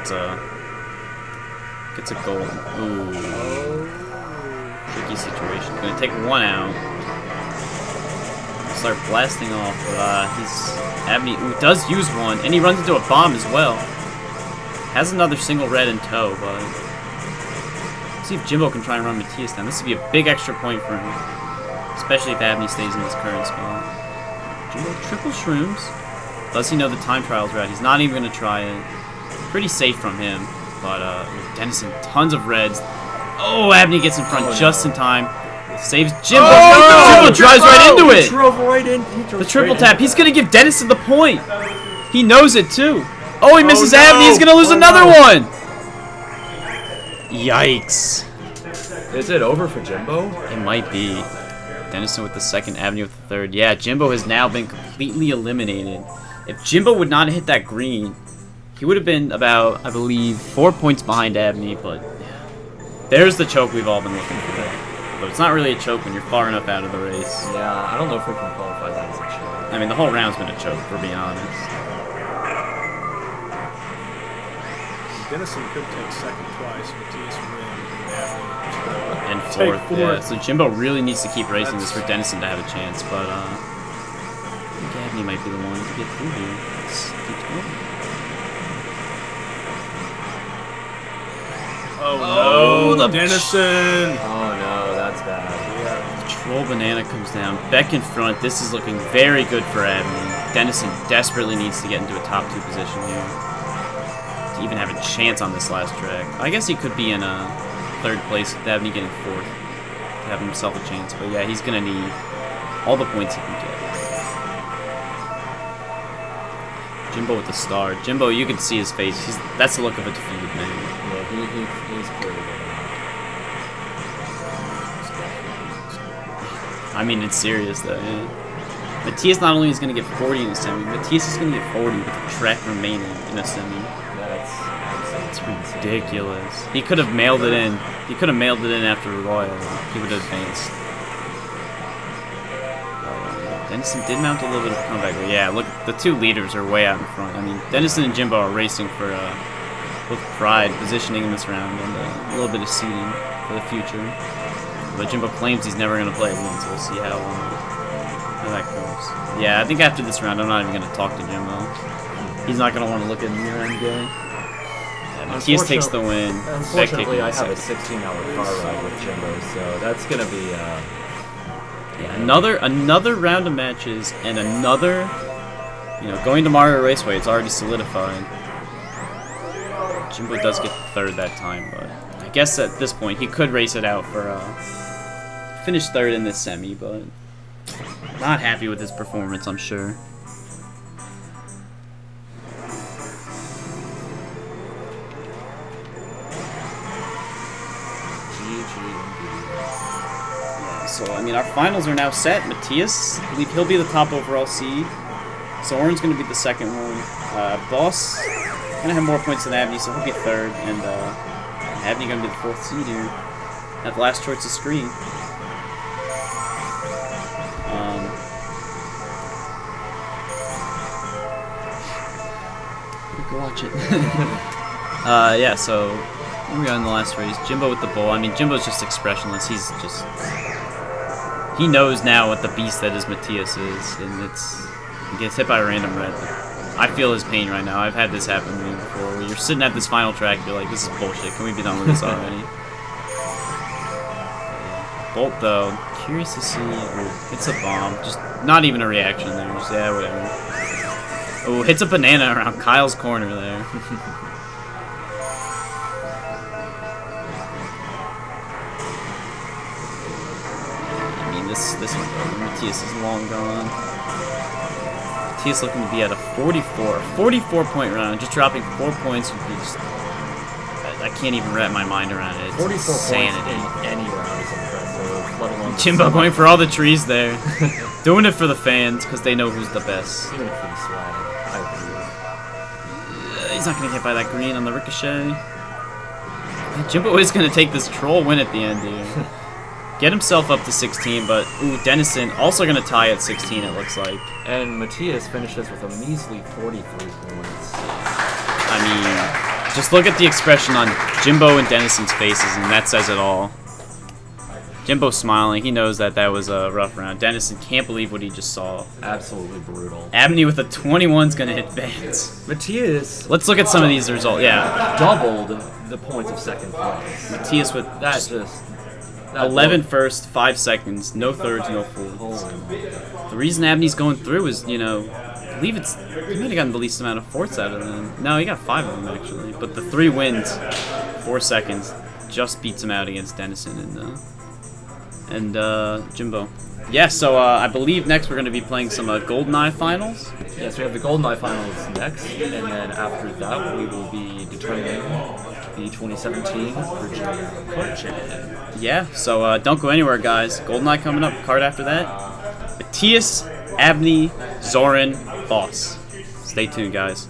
gets a goal. Ooh, tricky situation. Gonna take one out. Start blasting off, but Abney does use one, and he runs into a bomb as well. Has another single red in tow, but let's see if Jimbo can try and run Matthias down. This would be a big extra point for him, especially if Abney stays in this current spot. Jimbo triple shrooms. Does he know the time trial's red? He's not even going to try it. Pretty safe from him, but Dennison, tons of reds. Oh, Abney gets in front just in time. Saves Jimbo. Oh, Jimbo drives right into it. Drove right in. The triple tap. He's going to give Dennison the point. He knows it, too. Oh, he misses Abney. He's going to lose another one. Yikes. Is it over for Jimbo? It might be. Dennison with the second, Abney with the third. Yeah, Jimbo has now been completely eliminated. If Jimbo would not hit that green, he He would have been about, I believe, 4 points behind Abney, but there's the choke we've all been looking for. But it's not really a choke when you're far enough out of the race. Yeah, I don't know if we can qualify that as a choke. I mean, the whole round's been a choke, for being honest. Dennison could take second twice. Matthias win. And Take fourth, fourth. yeah. So Jimbo really needs to keep racing this for Dennison to have a chance, but I think Abney might be the one to get through here. Let's keep going. Oh, the Dennison! Oh no, that's bad. The Troll Banana comes down. Beck in front. This is looking very good for Abney. Dennison desperately needs to get into a top 2 position here to even have a chance on this last track. I guess he could be in a 3rd place with Abney getting 4th to have himself a chance. But yeah, he's going to need all the points he can get. Jimbo with the star. Jimbo, you can see his face. That's the look of a defeated man. Yeah, he's clearly good. I mean, it's serious though. Yeah. Matthias not only is going to get 40 in a semi, Matthias is going to get 40 with the track remaining in a semi. That's Ridiculous. He could have mailed it in. He could have mailed it in after Royal. He would have advanced. Dennison did mount a little bit of a comeback, but yeah, look, the 2 leaders are way out in front. I mean, Dennison and Jimbo are racing for with pride, positioning in this round, and a little bit of seeding for the future. But Jimbo claims he's never going to play it once, so we'll see how that goes. Yeah, I think after this round, I'm not even going to talk to Jimbo. He's not going to want to look at me or MGay. Yeah, Matthias takes the win. Unfortunately, I have a 16-hour car ride with Jimbo, so that's going to be... Yeah, another round of matches and another, going to Mario Raceway. It's already solidified. Jimbo does get 3rd that time, but I guess at this point he could race it out for finish 3rd in this semi, but not happy with his performance, I'm sure. So, I mean, our finals are now set. Matthias, I believe he'll be the top overall seed. Zoran's going to be the 2nd one. Boss going to have more points than Abney, so he'll be 3rd. And Abney going to be the 4th seed here. Have last choice of screen. Go watch it. Yeah, so where we are in the last race. Jimbo with the bull. I mean, Jimbo's just expressionless. He knows now what the beast that is Matthias is, and he gets hit by a random red. I feel his pain right now. I've had this happen to me before, where you're sitting at this final track, you're like, this is bullshit. Can we be done with this already? Bolt, though, curious to see. Ooh, hits a bomb. Just not even a reaction there. Just, yeah, whatever. Oh, hits a banana around Kyle's corner there. This one, Matthias is long gone. Matthias looking to be at a 44 point round. Just dropping 4 points would be just... I can't even wrap my mind around it. It's 44 insanity. points in any round is impressive, let alone... Jimbo going for all the trees there. Doing it for the fans, because they know who's the best. Even for the swag, I agree. He's not going to get by that green on the ricochet. Jimbo is going to take this troll win at the end here. Get himself up to 16, but ooh, Dennison also going to tie at 16, it looks like. And Matthias finishes with a measly 43 points. I mean, just look at the expression on Jimbo and Dennison's faces, and that says it all. Jimbo's smiling. He knows that was a rough round. Dennison can't believe what he just saw. Absolutely brutal. Abney with a 21's going to hit Vance. Matthias... Let's look at some of these results. Yeah. Doubled the points of 2nd place. Matthias with... That's just... 11 first, 5 seconds, no 3rds, no 4ths. The reason Abney's going through is, I believe he might have gotten the least amount of 4ths out of them. No, he got 5 of them, actually. But the 3 wins, 4 seconds, just beats him out against Dennison and Jimbo. Yeah, so I believe next we're going to be playing some GoldenEye finals. Yes, we have the GoldenEye finals next, and then after that we will be determining the 2017 Virginia Kart Champion. Yeah, so don't go anywhere, guys. GoldenEye coming up, Kart after that. Matthias, Abney, Zoran, Boss. Stay tuned, guys.